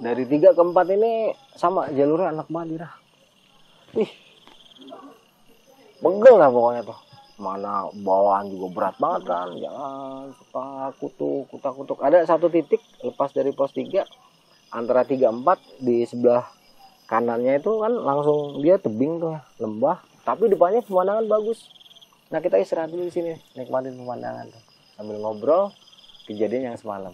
Dari 3 ke 4 ini sama jalurnya enak banget Dira. Ih, pegel lah pokoknya tuh. Mana bawaan juga berat banget kan, jalan kutak-kutuk. Ada satu titik lepas dari pos 3 antara 3 4 di sebelah kanannya itu kan langsung dia tebing tuh, lembah, tapi depannya pemandangan bagus. Nah kita istirahat dulu di sini, nikmatin pemandangan tuh. Sambil ngobrol kejadian yang semalam.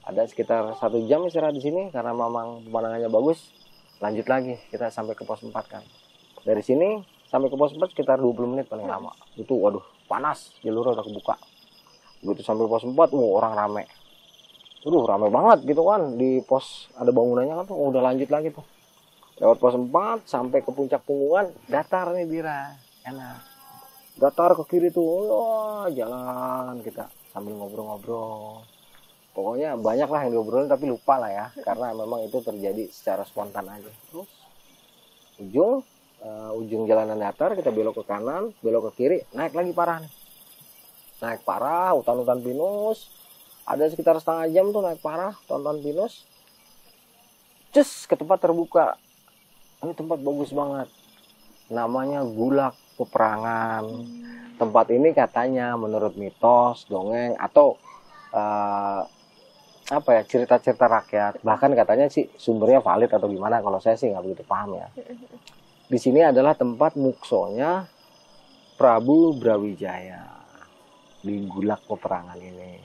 Ada sekitar 1 jam istirahat di sini karena memang pemandangannya bagus. Lanjut lagi, kita sampai ke pos 4 kan. Dari sini sampai ke pos 4 sekitar 20 menit paling lama. Itu waduh, panas, jalurnya udah kebuka. Begitu sampai pos 4, orang rame. Rame banget gitu kan. Di pos ada bangunannya kan tuh, udah lanjut lagi tuh. Lewat pos 4 sampai ke puncak punggungan, datar nih Dira. Enak. Datar ke kiri tuh, jalan kita sambil ngobrol-ngobrol. Pokoknya banyak lah yang diobrolin tapi lupa lah ya, karena memang itu terjadi secara spontan aja. Terus ujung jalanan datar kita belok ke kanan, belok ke kiri, naik lagi parah nih. Naik parah, hutan-hutan pinus. Ada sekitar setengah jam tuh naik parah, hutan-hutan pinus. Cus ke tempat terbuka. Ini tempat bagus banget. Namanya Gulak Peperangan. Tempat ini katanya menurut mitos, dongeng atau cerita-cerita rakyat, bahkan katanya sih sumbernya valid atau gimana, kalau saya sih nggak begitu paham ya. Di sini adalah tempat muksonya Prabu Brawijaya di Gulak Peperangan ini.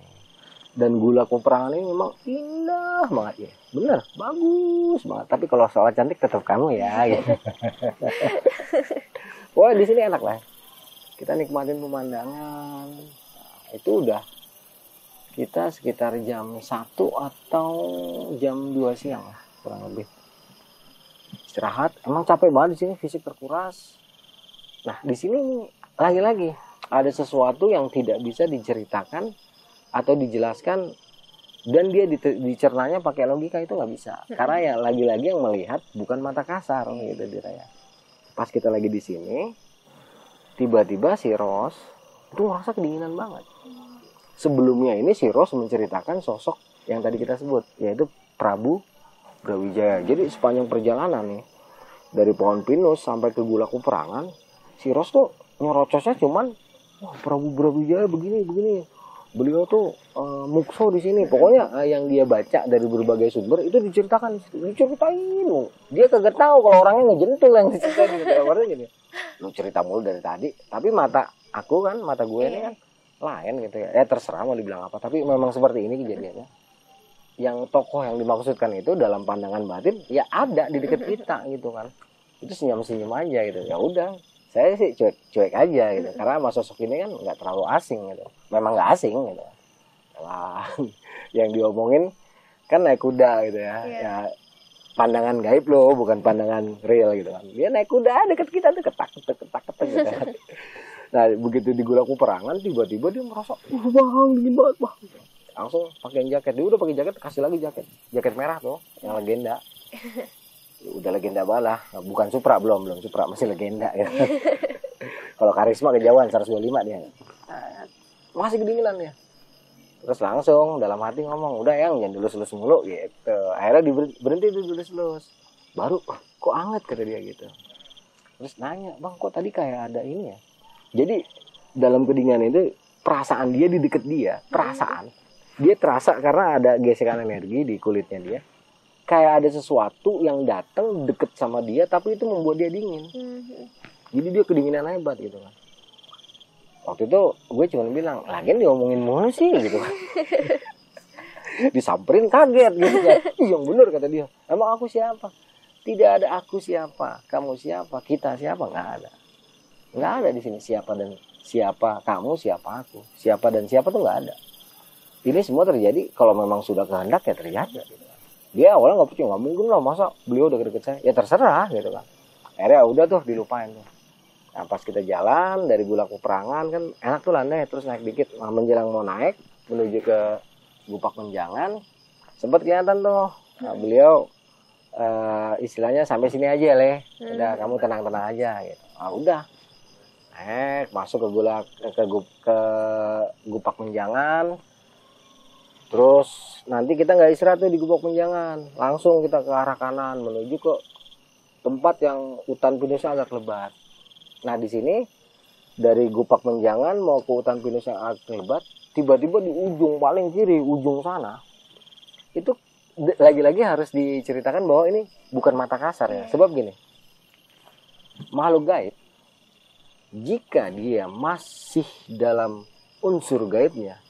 Dan Gulak Peperangan ini memang indah banget ya, bener, bagus banget. Tapi kalau soal cantik tetap kamu ya gitu. Wah di sini enak lah, kita nikmatin pemandangan. Nah, itu udah kita sekitar jam 1 atau jam 2 siang lah kurang lebih. Istirahat, emang capek banget di sini, fisik terkuras. Nah di sini lagi-lagi ada sesuatu yang tidak bisa diceritakan atau dijelaskan, dan dia dicernanya pakai logika itu nggak bisa. Karena ya lagi-lagi yang melihat bukan mata kasar gitu diraya. Pas kita lagi di sini, tiba-tiba si Ros itu merasa kedinginan banget. Sebelumnya ini si Ros menceritakan sosok yang tadi kita sebut, yaitu Prabu Brawijaya. Jadi sepanjang perjalanan nih, dari pohon pinus sampai ke Gulak Peperangan, si Ros tuh nyorocosnya cuman, wah Prabu Brawijaya begini. Beliau tuh mukso di sini. Pokoknya yang dia baca dari berbagai sumber itu diceritain. Dia kagak tahu kalau orangnya ngejentul yang diceritain gitu. Gini. Lu cerita mulu dari tadi, tapi mata gue ini kan lain gitu ya. Terserah mau dibilang apa, tapi memang seperti ini kejadiannya. Yang tokoh yang dimaksudkan itu dalam pandangan batin ya ada di dekat kita gitu kan. Itu senyum-senyum aja gitu. Ya udah, saya sih cuek aja gitu, karena mas sosok ini kan nggak terlalu asing gitu, memang nggak asing gitu. Wah, yang diomongin kan naik kuda gitu ya, ya pandangan gaib loh, bukan pandangan real gitu kan. Dia naik kuda deket kita tuh ketak gitu kan. Nah begitu di Gulak Peperangan tiba-tiba dia merasa, bang dingin banget bang. Langsung pakein jaket, dia udah pakai jaket, kasih lagi jaket merah tuh, yang legenda. Udah legenda balah, bukan Supra, belum Supra, masih legenda ya. Kalau Karisma kejauhan 125 dia. Masih kedinginan ya. Terus langsung dalam hati ngomong, udah yang jangan dilus-lus mulu gitu. Akhirnya berhenti dilus-lus. Baru kok anget kata dia gitu. Terus nanya, bang kok tadi kayak ada ini ya. Jadi dalam kedinginan itu perasaan dia di deket dia, perasaan dia terasa karena ada gesekan energi di kulitnya dia. Kayak ada sesuatu yang datang deket sama dia, tapi itu membuat dia dingin. Jadi dia kedinginan hebat gitu kan. Waktu itu gue cuma bilang, lagian diomongin mulu sih gitu kan. Disamperin kaget gitu kan. Yang bener kata dia. Emang aku siapa? Tidak ada aku siapa, kamu siapa, kita siapa, nggak ada. Nggak ada di sini siapa dan siapa, kamu siapa aku, siapa dan siapa tuh nggak ada. Ini semua terjadi kalau memang sudah kehendak ya terjadi. Gitu. Dia awalnya nggak percaya, nggak mungkin lah masa beliau udah deket saya. Ya terserah gitu kan. Akhirnya udah tuh dilupain tuh. Nah pas kita jalan dari Bulak Peperangan kan enak tuh landai, terus naik dikit. Nah, menjelang mau naik menuju ke Gupak Menjangan, sempat kelihatan tuh. Nah, beliau istilahnya sampai sini aja leh, udah kamu tenang-tenang aja gitu. Ah udah, masuk ke Gupak Menjangan, terus nanti kita nggak istirahat tuh di Gupak Menjangan, langsung kita ke arah kanan menuju ke tempat yang hutan pinusnya agak lebat. Nah di sini dari Gupak Menjangan mau ke hutan pinus yang agak lebat, tiba-tiba di ujung paling kiri, ujung sana itu lagi-lagi harus diceritakan bahwa ini bukan mata kasar ya. Sebab gini, makhluk gaib jika dia masih dalam unsur gaibnya,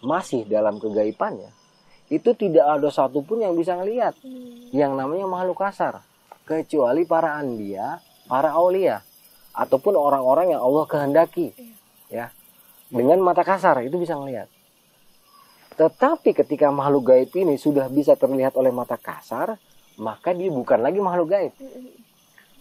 masih dalam kegaibannya, itu tidak ada satupun yang bisa ngelihat yang namanya makhluk kasar, kecuali para anbiya, para aulia, ataupun orang-orang yang Allah kehendaki, ya, dengan mata kasar itu bisa ngelihat. Tetapi ketika makhluk gaib ini sudah bisa terlihat oleh mata kasar, maka dia bukan lagi makhluk gaib.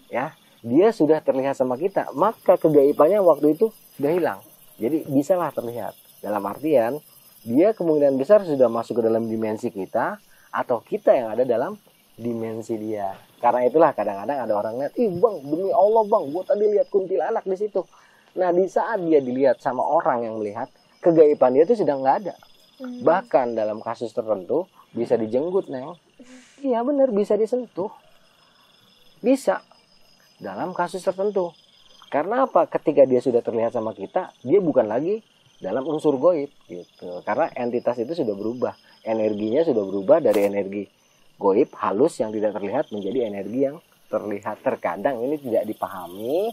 Ya, dia sudah terlihat sama kita, maka kegaibannya waktu itu sudah hilang. Jadi bisalah terlihat. Dalam artian, dia kemungkinan besar sudah masuk ke dalam dimensi kita, atau kita yang ada dalam dimensi dia. Karena itulah kadang-kadang ada orang lihat, ih bang, demi Allah bang, gue tadi lihat kuntilanak di situ. Nah di saat dia dilihat sama orang yang melihat, kegaiban dia itu sedang nggak ada. Bahkan dalam kasus tertentu bisa dijenggut, Neng. Iya benar, bisa disentuh. Bisa. Dalam kasus tertentu. Karena apa? Ketika dia sudah terlihat sama kita, dia bukan lagi dalam unsur goib gitu. Karena entitas itu sudah berubah. Energinya sudah berubah dari energi goib halus yang tidak terlihat menjadi energi yang terlihat. Terkadang ini tidak dipahami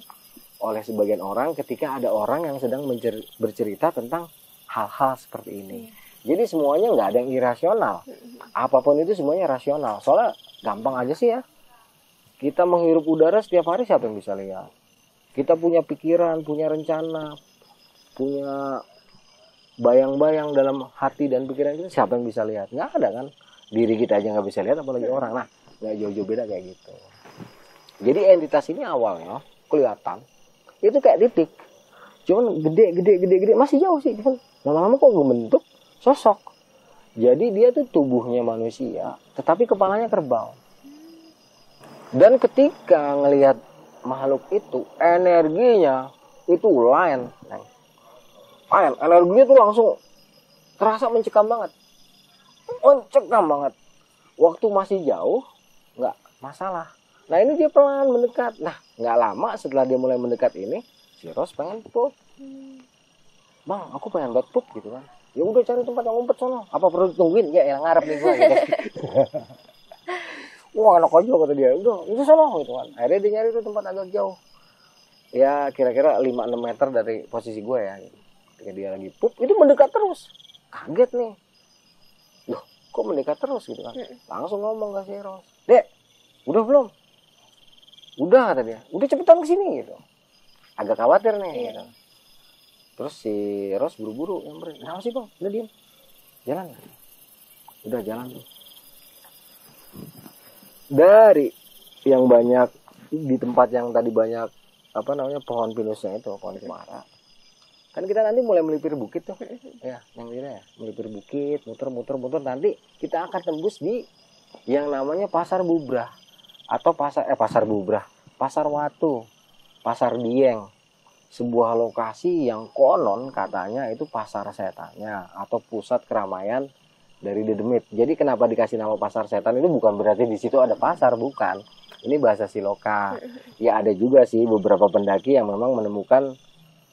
oleh sebagian orang ketika ada orang yang sedang bercerita tentang hal-hal seperti ini. Jadi semuanya nggak ada yang irasional. Apapun itu semuanya rasional. Soalnya gampang aja sih ya. Kita menghirup udara setiap hari, siapa yang bisa lihat? Kita punya pikiran, punya rencana, punya bayang-bayang dalam hati dan pikiran kita, siapa yang bisa lihat? Nggak ada kan? Diri kita aja nggak bisa lihat, apalagi orang. Nah, nggak jauh-jauh beda kayak gitu. Jadi entitas ini awalnya kelihatan itu kayak titik, cuman gede, masih jauh sih. Cuman lama-lama kok membentuk sosok. Jadi dia tuh tubuhnya manusia, tetapi kepalanya kerbau. Dan ketika ngelihat makhluk itu, energinya itu lain. Energinya tuh langsung terasa mencekam banget. Waktu masih jauh, nggak masalah. Nah ini dia pelan mendekat. Nah nggak lama setelah dia mulai mendekat ini, si Ros pengen pup. Bang, aku pengen buat pup gitu kan. Ya udah cari tempat yang ngumpet sono. Apa perlu ditungguin? Ya yang ngarep nih gue gitu. Wah enak aja kata dia. Udah itu sono gitu kan. Akhirnya dia nyari tuh tempat agak jauh. Ya kira-kira 5-6 meter dari posisi gue ya. Ketika dia lagi pup, itu mendekat terus. Kaget nih. Loh kok mendekat terus gitu kan. Langsung ngomong ke si Ros. Dek, udah belum? Udah kata dia. Udah cepetan kesini gitu. Agak khawatir nih gitu. Terus si Ros buru-buru nyamperin. Kenapa sih bang? Udah diem. Jalan. Udah jalan tuh. Dari yang banyak di tempat yang tadi banyak pohon pinusnya itu, pohon cemara. Kan kita nanti mulai melipir bukit tuh. Ya, yang ini ya, melipir bukit, muter nanti kita akan tembus di yang namanya Pasar Bubrah atau Pasar Watu, Pasar Dieng. Sebuah lokasi yang konon katanya itu pasar setannya atau pusat keramaian dari Dedemit. Jadi kenapa dikasih nama pasar setan itu bukan berarti di situ ada pasar, bukan. Ini bahasa Siloka. Ya ada juga sih beberapa pendaki yang memang menemukan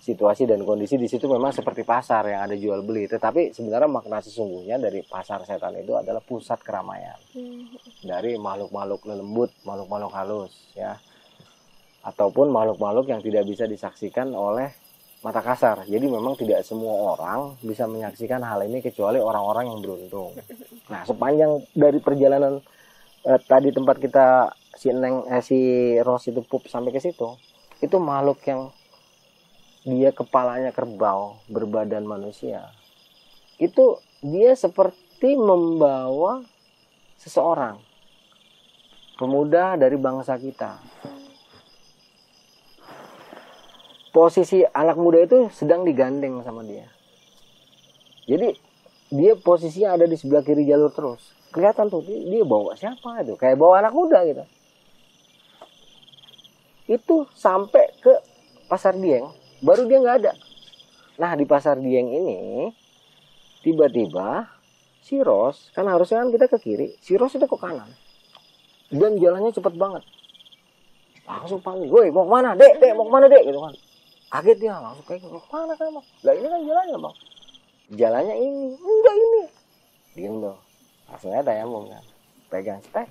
situasi dan kondisi di situ memang seperti pasar yang ada jual beli. Tetapi sebenarnya makna sesungguhnya dari pasar setan itu adalah pusat keramaian dari makhluk-makhluk lembut, makhluk-makhluk halus, ya, ataupun makhluk-makhluk yang tidak bisa disaksikan oleh mata kasar. Jadi memang tidak semua orang bisa menyaksikan hal ini kecuali orang-orang yang beruntung. Nah, sepanjang dari perjalanan tadi tempat kita si Ros itu pup sampai ke situ, itu makhluk yang dia kepalanya kerbau, berbadan manusia. Itu dia seperti membawa seseorang, pemuda dari bangsa kita. Posisi anak muda itu sedang digandeng sama dia. Jadi dia posisinya ada di sebelah kiri jalur terus. Kelihatan tuh dia bawa siapa itu, kayak bawa anak muda gitu. Itu sampai ke Pasar Dieng, baru dia nggak ada. Nah di Pasar Dieng ini tiba-tiba si Ros, kan harusnya kan kita ke kiri, si Ros itu ke kanan dan jalannya cepet banget. Langsung panggil, woi mau kemana dek, mau kemana dek, gitu kan. Kaget dia, langsung kayak mau kemana kamu? Lah ini kan jalannya bang, jalannya ini, enggak ini. Diem dong, langsung aja tayamum kan, pegang stek,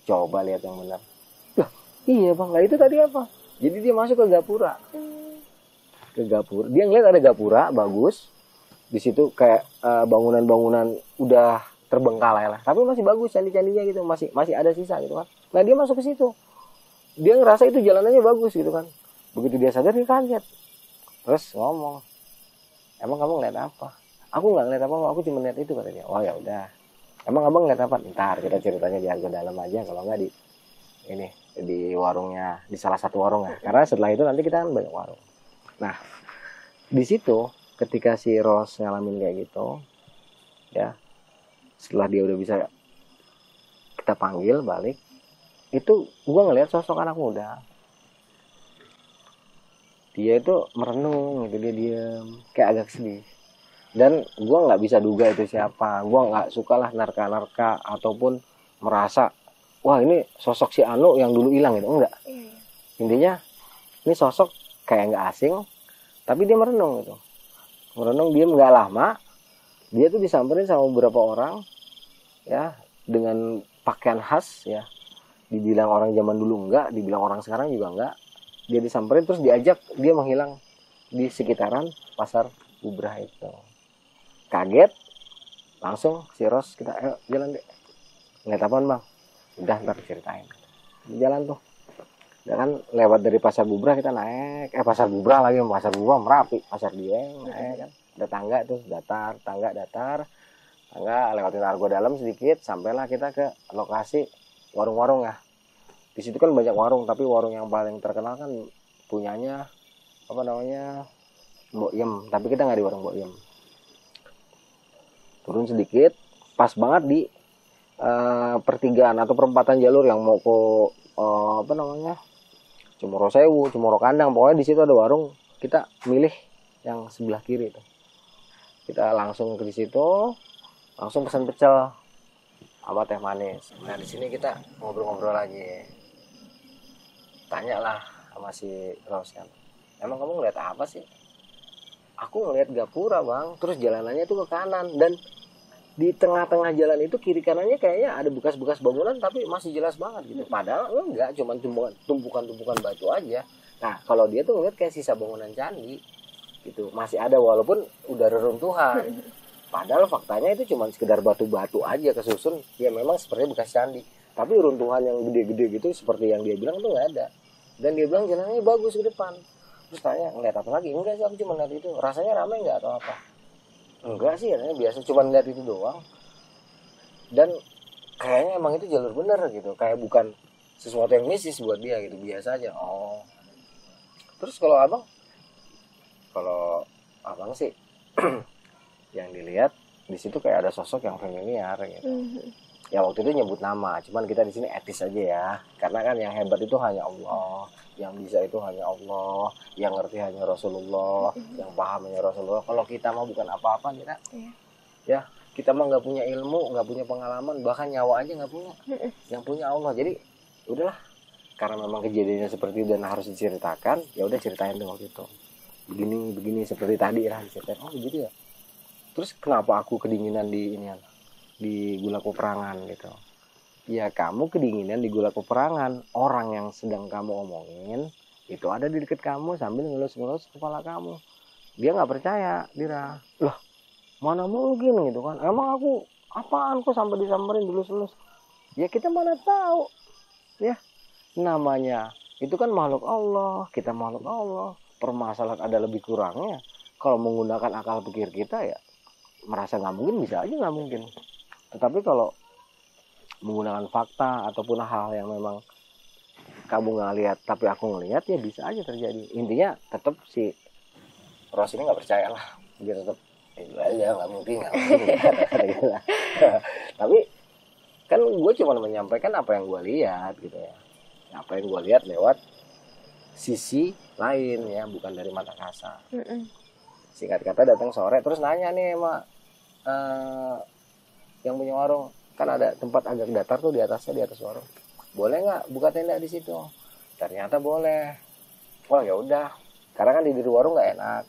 coba lihat yang benar. Lah iya bang, lah itu tadi apa? Jadi dia masuk ke gapura, ke gapura. Dia ngeliat ada gapura bagus. Di situ kayak bangunan-bangunan udah terbengkalai lah, tapi masih bagus candi-candinya gitu, masih ada sisa gitu kan. Nah dia masuk ke situ, dia ngerasa itu jalanannya bagus gitu kan. Begitu dia sadar dia kaget, terus ngomong, emang kamu ngeliat apa? Aku nggak ngeliat apa-apa, aku cuma lihat itu kata dia. Oh ya udah, emang abang ngeliat apa? Ntar kita ceritanya di harga dalam aja, kalau nggak di ini di warungnya, di salah satu warung ya. Karena setelah itu nanti kita kan banyak warung. Nah di situ ketika si Ros ngalamin kayak gitu, ya, setelah dia udah bisa kita panggil balik, itu gua ngelihat sosok anak muda. Dia itu merenung gitu, dia diam, kayak agak sedih. Dan gua nggak bisa duga itu siapa. Gua nggak sukalah narka-narka ataupun merasa wah ini sosok si Anu yang dulu hilang gitu, enggak. Intinya ini sosok kayak nggak asing, tapi dia merenung gitu. Merenung, dia nggak lama, dia tuh disamperin sama beberapa orang, ya, dengan pakaian khas, ya. Dibilang orang zaman dulu enggak, dibilang orang sekarang juga enggak. Dia disamperin terus diajak dia menghilang di sekitaran Pasar Bubrah itu. Kaget, langsung si Ros kita ayo jalan deh. Ngeliat apaan bang? Udah ntar ceritain. Jalan tuh. Ya kan lewat dari Pasar Bubrah kita naik, Pasar Bubrah lagi, Pasar Bubrah Merapi, Pasar Dieng, naik kan. Ada tangga tuh, tangga datar, lewatin argo dalam sedikit, sampailah kita ke lokasi warung-warung ya. Di situ kan banyak warung, tapi warung yang paling terkenal kan punyanya apa namanya Mbok Yem, tapi kita nggak di warung Mbok Yem. Turun sedikit, pas banget di pertigaan atau perempatan jalur yang mau ke apa namanya Cemoro Sewu, Cemoro Kandang, pokoknya di situ ada warung. Kita milih yang sebelah kiri itu. Kita langsung ke situ, langsung pesan pecel sama teh manis. Nah di sini kita ngobrol-ngobrol lagi. Tanyalah sama si Ros kan, emang kamu ngeliat apa sih? Aku ngeliat gapura bang, terus jalanannya tuh ke kanan dan di tengah-tengah jalan itu kiri kanannya kayaknya ada bekas-bekas bangunan tapi masih jelas banget gitu. Padahal enggak, cuma tumpukan-tumpukan batu aja. Nah kalau dia tuh ngeliat kayak sisa bangunan candi gitu, masih ada walaupun udah reruntuhan. Padahal faktanya itu cuma sekedar batu-batu aja kesusun, ya memang seperti bekas candi. Tapi runtuhan yang gede-gede gitu seperti yang dia bilang tuh nggak ada. Dan dia bilang jalannya bagus ke depan. Terus tanya ngeliat apa lagi? Enggak sih, aku cuma lihat itu. Rasanya ramai nggak atau apa? Enggak sih, rasanya biasa, cuma lihat itu doang. Dan kayaknya emang itu jalur bener gitu, kayak bukan sesuatu yang mistis buat dia gitu, biasa aja. Oh. Terus kalau abang sih yang dilihat di situ kayak ada sosok yang familiar gitu. Ya waktu itu nyebut nama, cuman kita di sini etis aja ya, karena kan yang hebat itu hanya Allah, yang bisa itu hanya Allah, yang ngerti hanya Rasulullah, yang paham hanya Rasulullah. Kalau kita mau bukan apa-apa kita, ya kita mah nggak punya ilmu, nggak punya pengalaman, bahkan nyawa aja nggak punya. Yang punya Allah. Jadi udahlah, karena memang kejadiannya seperti itu dan harus diceritakan, ya udah ceritain deh waktu itu. Begini seperti tadi lah diceritain. Oh gitu ya. Terus kenapa aku kedinginan di gula peperangan gitu? Ya kamu kedinginan di gula peperangan. Orang yang sedang kamu omongin itu ada di dekat kamu sambil ngelus-ngelus kepala kamu. Dia nggak percaya, Dira. Loh, mana mungkin gitu kan? Emang aku apaan kok sampai disamperin dilus-lus? Ya kita mana tahu, ya. Namanya itu kan makhluk Allah, kita makhluk Allah. Permasalahan ada lebih kurangnya. Kalau menggunakan akal pikir kita ya merasa nggak mungkin, bisa aja nggak mungkin. Tetapi kalau menggunakan fakta ataupun hal yang memang kamu nggak lihat tapi aku ngelihat, ya bisa aja terjadi. Intinya tetap si Ros ini nggak percaya lah, dia tetap itu aja nggak mungkin gitu lah. Tapi kan gue cuma menyampaikan apa yang gue lihat gitu ya, apa yang gue lihat lewat sisi lain ya, bukan dari mata kasar. Singkat kata datang sore terus nanya nih sama yang punya warung, kan ada tempat agak datar tuh di atasnya, di atas warung, boleh nggak buka tenda di situ? Ternyata boleh. Wah ya udah, karena kan di warung nggak enak,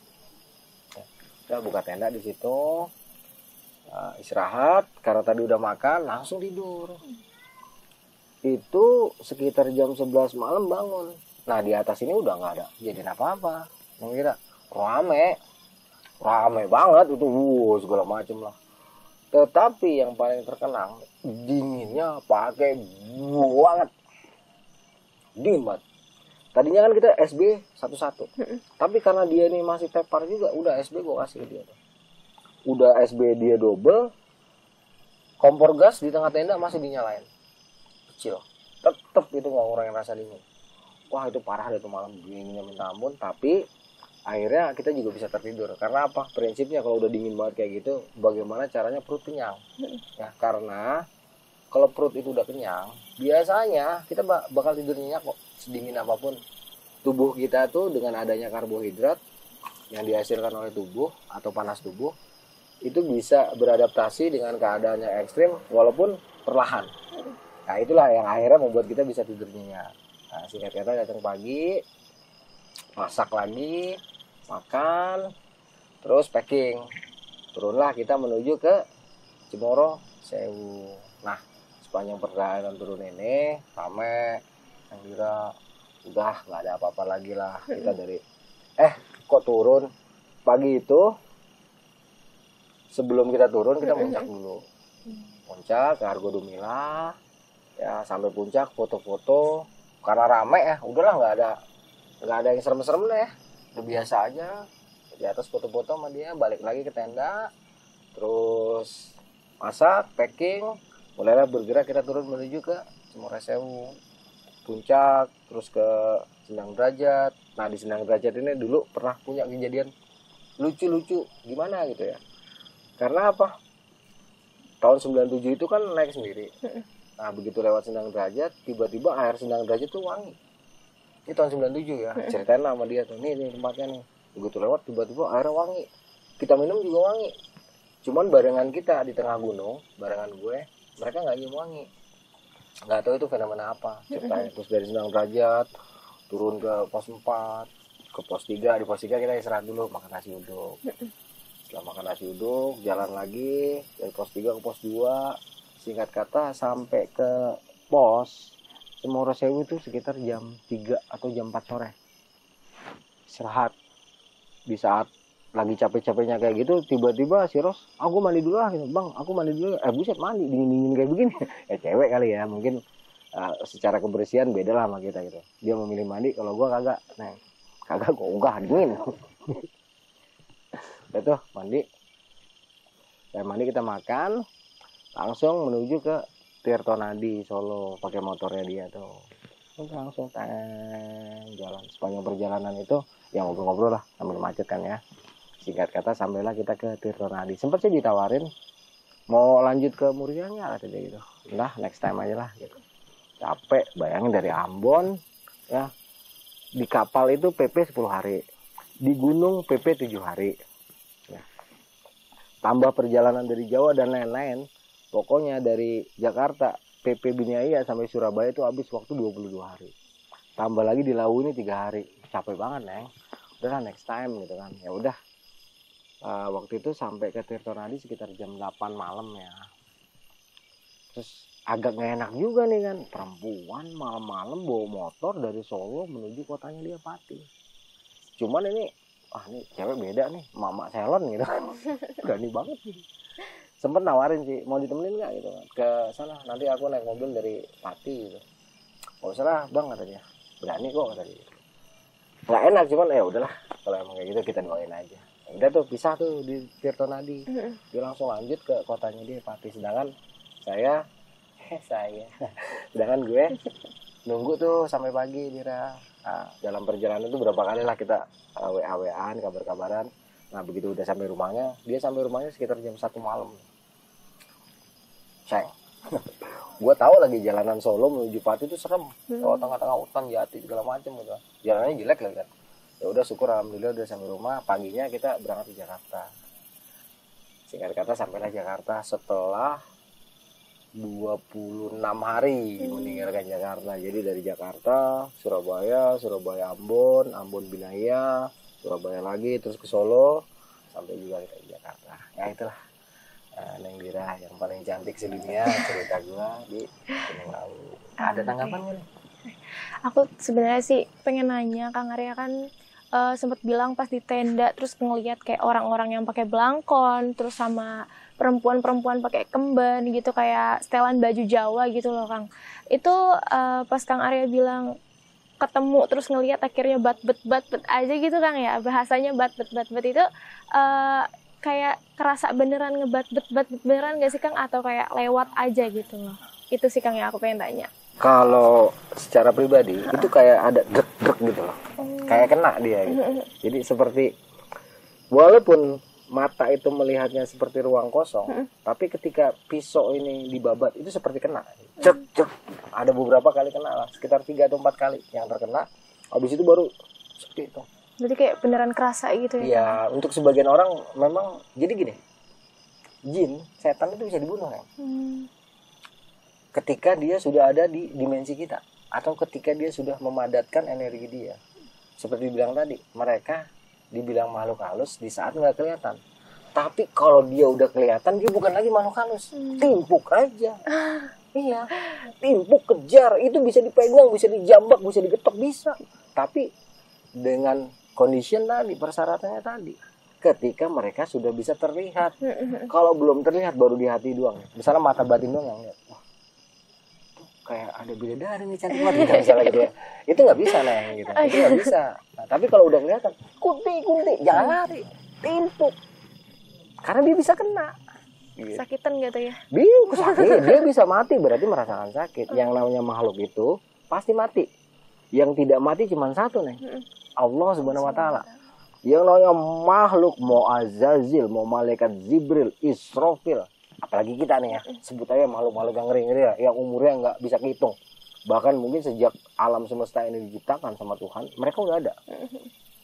udah buka tenda di situ, istirahat. Karena tadi udah makan langsung tidur. Itu sekitar jam 11 malam bangun. Nah di atas ini udah nggak ada kejadian apa-apa. Mengira rame banget itu, segala macem lah. Tetapi yang paling terkenang dinginnya pakai banget, dingin banget. Tadinya kan kita SB 11, tapi karena dia ini masih tepar juga, udah SB gue kasih ke dia tuh. Udah SB dia double, kompor gas di tengah tenda masih dinyalain, kecil, tetep itu nggak ngurangin rasa dingin. Wah itu parah deh tuh malam, dinginnya minta ampun. Tapi akhirnya kita juga bisa tertidur. Karena apa? Prinsipnya kalau udah dingin banget kayak gitu, bagaimana caranya perut kenyang? Ya karena kalau perut itu udah kenyang, biasanya kita bakal tidur nyenyak kok, sedingin apapun. Tubuh kita tuh dengan adanya karbohidrat yang dihasilkan oleh tubuh atau panas tubuh, itu bisa beradaptasi dengan keadaannya ekstrim walaupun perlahan. Nah itulah yang akhirnya membuat kita bisa tidur nyenyak. Nah singkat kata datang pagi, masak lagi, makan, terus packing. Turunlah kita menuju ke Cemoro Sewu. Nah sepanjang perjalanan turun ini rame, yang kira udah nggak ada apa-apa lagi lah. Kita dari kok turun pagi itu, sebelum kita turun kita puncak dulu, puncak ke Argo Dumila ya, sampai puncak foto-foto. Karena rame ya, udahlah nggak ada yang serem-serem lah ya, udah biasa aja. Di atas foto-foto sama dia, balik lagi ke tenda, terus masak, packing, mulailah bergerak kita turun menuju ke Cemoro Sewu, puncak, terus ke Sendang Derajat. Nah di Sendang Derajat ini dulu pernah punya kejadian lucu-lucu gimana gitu ya. Karena apa? Tahun 97 itu kan naik sendiri. Nah begitu lewat Sendang Derajat, tiba-tiba air Sendang Derajat tuh wangi. Ini tahun 97 ya, ceritain sama dia tuh, nih tempatnya nih. Begitu lewat tiba-tiba airnya wangi, kita minum juga wangi. Cuman barengan kita di tengah gunung, barengan gue, mereka nggak nyium wangi. Nggak tahu itu fenomena apa ceritanya. Terus dari Sendang Derajat turun ke pos 4, ke pos 3. Di pos 3 kita istirahat dulu, makan nasi uduk. Setelah makan nasi uduk, jalan lagi dari pos 3 ke pos 2. Singkat kata sampai ke pos Cemoro Sewu itu sekitar jam 3 atau jam 4 sore. Istirahat. Di saat lagi capek-capeknya kayak gitu, tiba-tiba si Ros, aku mandi dulu lah gitu. Bang, aku mandi dulu. Buset, mandi dingin-dingin kayak begini. Ya cewek kali ya, mungkin secara kebersihan beda lah sama kita gitu. Dia memilih mandi, kalau gua kagak. Nah, kagak gua enggak dingin. Udah tuh mandi. Dan mandi kita makan, langsung menuju ke Tirto Nadi Solo, pakai motornya dia tuh. Langsung jalan. Sepanjang perjalanan itu ya ngobrol-ngobrol lah sambil macet kan ya. Singkat kata sampailah kita ke Tirto Nadi. Sempat sih ditawarin mau lanjut ke Muryanya kata dia gitu. Nah next time aja lah gitu. Capek, bayangin dari Ambon ya, di kapal itu PP 10 hari, di gunung PP 7 hari ya. tambah perjalanan dari Jawa dan lain-lain. Pokoknya dari Jakarta PP Binjaya sampai Surabaya itu habis waktu 22 hari. Tambah lagi di Lawu ini 3 hari. Capek banget, Neng. Udahlah next time gitu kan. Ya udah. Waktu itu sampai ke Tirtonadi sekitar jam 8 malam ya. Terus agak gak enak juga nih kan, perempuan malam-malam bawa motor dari Solo menuju kotanya dia Pati. Cuman ini nih cewek beda nih, mama selon gitu kan. Berani banget gitu. Sempet nawarin sih, mau ditemenin nggak gitu kan ke sana, nanti aku naik mobil dari Pati gitu. Gak usah lah bang katanya, berani kok katanya. Nggak enak, cuman ya udahlah kalau emang kayak gitu kita doain aja. Udah tuh pisah tuh di Tirtonadi, dia langsung lanjut ke kotanya dia Pati. Sedangkan sedangkan gue nunggu tuh sampai pagi Dira. Dalam perjalanan itu berapa kali lah kita WA-WAan, kabar-kabaran. Nah begitu udah sampai rumahnya, dia sampai rumahnya sekitar jam 1 malam. Sayang, gue tahu lagi jalanan Solo menuju Pati itu serem, kalau tengah-tengah hutan jati segala macam gitu. Jalannya jelek lah kan. Ya udah syukur alhamdulillah udah sampai rumah. Paginya kita berangkat ke Jakarta. Singkat kata sampailah Jakarta setelah 26 hari meninggalkan Jakarta. Jadi dari Jakarta, Surabaya, Ambon, Binjaya, Surabaya lagi, terus ke Solo, sampai juga kita di Jakarta. Ya itulah Neng Dira yang paling cantik sedunia, cerita gua di Gunung Lawu. Ada tanggapan nggak nih? Aku sebenarnya sih pengen nanya, Kang Arya kan sempat bilang pas di tenda terus ngelihat kayak orang-orang yang pakai belangkon, terus sama perempuan-perempuan pakai kemben gitu, kayak setelan baju Jawa gitu loh Kang. Itu pas Kang Arya bilang ketemu terus ngelihat akhirnya bat aja gitu Kang ya, bahasanya bat itu kayak kerasa beneran ngebat beneran gak sih Kang, atau kayak lewat aja gitu loh? Itu sih Kang yang aku pengen tanya. Kalau secara pribadi itu kayak ada drek gitu loh, kayak kena dia gitu. Jadi seperti walaupun mata itu melihatnya seperti ruang kosong, tapi ketika pisau ini dibabat itu seperti kena. Cek. Ada beberapa kali kena lah, sekitar 3 atau 4 kali yang terkena. Habis itu baru seperti itu. Jadi kayak beneran kerasa gitu ya? Iya, untuk sebagian orang memang jadi gini. Jin, setan itu bisa dibunuh kan? Ketika dia sudah ada di dimensi kita, atau ketika dia sudah memadatkan energi dia. Seperti dibilang tadi, mereka dibilang makhluk halus di saat nggak kelihatan. Tapi kalau dia udah kelihatan, dia bukan lagi makhluk halus. Timpuk aja. Iya, timpuk, kejar. Itu bisa dipegang, bisa dijambak, bisa digetok, bisa. Tapi dengan condition tadi, persyaratannya tadi. Ketika mereka sudah bisa terlihat. Kalau belum terlihat, baru di hati doang. Misalnya mata batin doang yang lihat. Wah, kayak ada bidadari nih cantik banget gitu misalnya gitu ya. Itu nggak bisa Neng gitu. Itu nggak bisa. Nah, tapi kalau udah kelihatan, kunti, jangan lari, timpuk. Karena dia bisa kena. Gitu. Sakitan gitu ya? Dia bisa mati, berarti merasakan sakit. Yang namanya makhluk itu pasti mati. Yang tidak mati cuma satu Neng, Allah Subhanahu Wa Taala. Yang namanya makhluk, mau Azazil, mau malaikat Jibril, Israfil, apalagi kita nih ya, sebut aja makhluk-makhluk yang ngeri-ngeri ya, yang umurnya nggak bisa kehitung. Bahkan mungkin sejak alam semesta ini diciptakan sama Tuhan, mereka udah ada.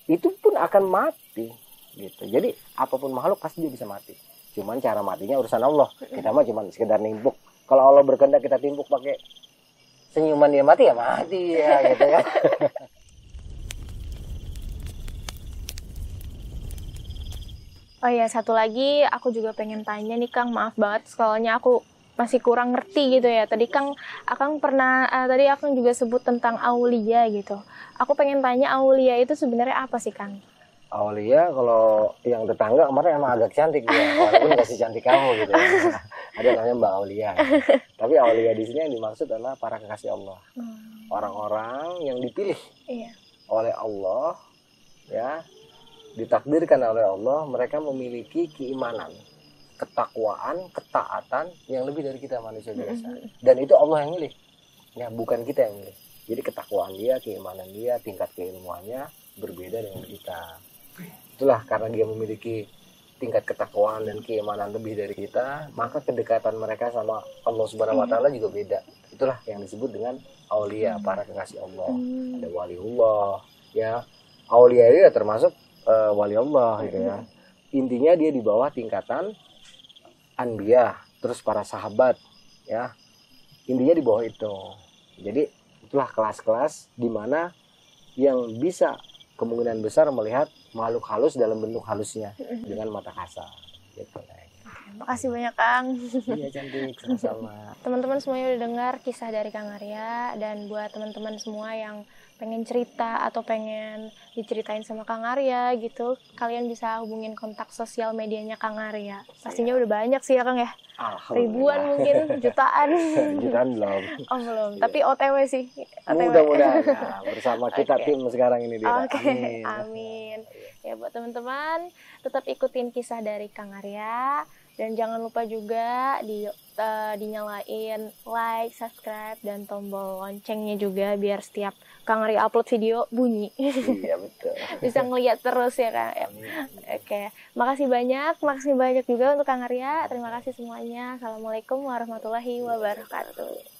Itu pun akan mati gitu. Jadi apapun makhluk pasti dia bisa mati. Cuman cara matinya urusan Allah. Kita mah cuma sekedar nimpuk. Kalau Allah berkehendak kita timpuk pakai senyuman, dia mati ya mati ya gitu kan. Oh iya, satu lagi aku juga pengen tanya nih Kang, maaf banget soalnya aku masih kurang ngerti gitu ya. Tadi Akang juga sebut tentang aulia gitu. Aku pengen tanya, aulia itu sebenarnya apa sih Kang? Aulia kalau yang tetangga kemarin emang agak cantik ya, walaupun nggak secantik kamu gitu ya. Ada namanya Mbak Aulia. Tapi aulia di sini yang dimaksud adalah para kekasih Allah. Orang-orang yang dipilih oleh Allah ya. Ditakdirkan oleh Allah, mereka memiliki keimanan, ketakwaan, ketaatan yang lebih dari kita manusia biasa. Dan itu Allah yang milih, ya bukan kita yang milih. Jadi ketakwaan dia, keimanan dia, tingkat keilmuannya berbeda dengan kita. Itulah karena dia memiliki tingkat ketakwaan dan keimanan lebih dari kita, maka kedekatan mereka sama Allah Subhanahu Wa Taala juga beda. Itulah yang disebut dengan aulia, para kekasih Allah. Ada waliullah, ya. Aulia itu ya termasuk wali Allah gitu ya. Intinya dia di bawah tingkatan anbiya, terus para sahabat, ya intinya di bawah itu. Jadi itulah kelas-kelas di mana yang bisa kemungkinan besar melihat makhluk halus dalam bentuk halusnya dengan mata kasar gitu. Makasih banyak Kang. Iya cantik, sama-sama. Teman-teman semuanya udah dengar kisah dari Kang Arya, dan buat teman-teman semua yang pengen cerita atau pengen diceritain sama Kang Arya gitu, kalian bisa hubungin kontak sosial medianya Kang Arya. Pastinya udah banyak sih ya Kang ya. Ribuan mungkin, jutaan. Jutaan belum. Oh belum, tapi OTW sih. OTW. Mudah-mudahan ya, bersama kita tim sekarang ini Dira. Oke, amin. Ya buat teman-teman tetap ikutin kisah dari Kang Arya, dan jangan lupa juga dinyalain like, subscribe, dan tombol loncengnya juga biar setiap Kang Arya upload video bunyi. Iya betul. Bisa ngeliat terus ya Kang. Oke, makasih banyak juga untuk Kang Arya. Terima kasih semuanya. Assalamualaikum warahmatullahi wabarakatuh.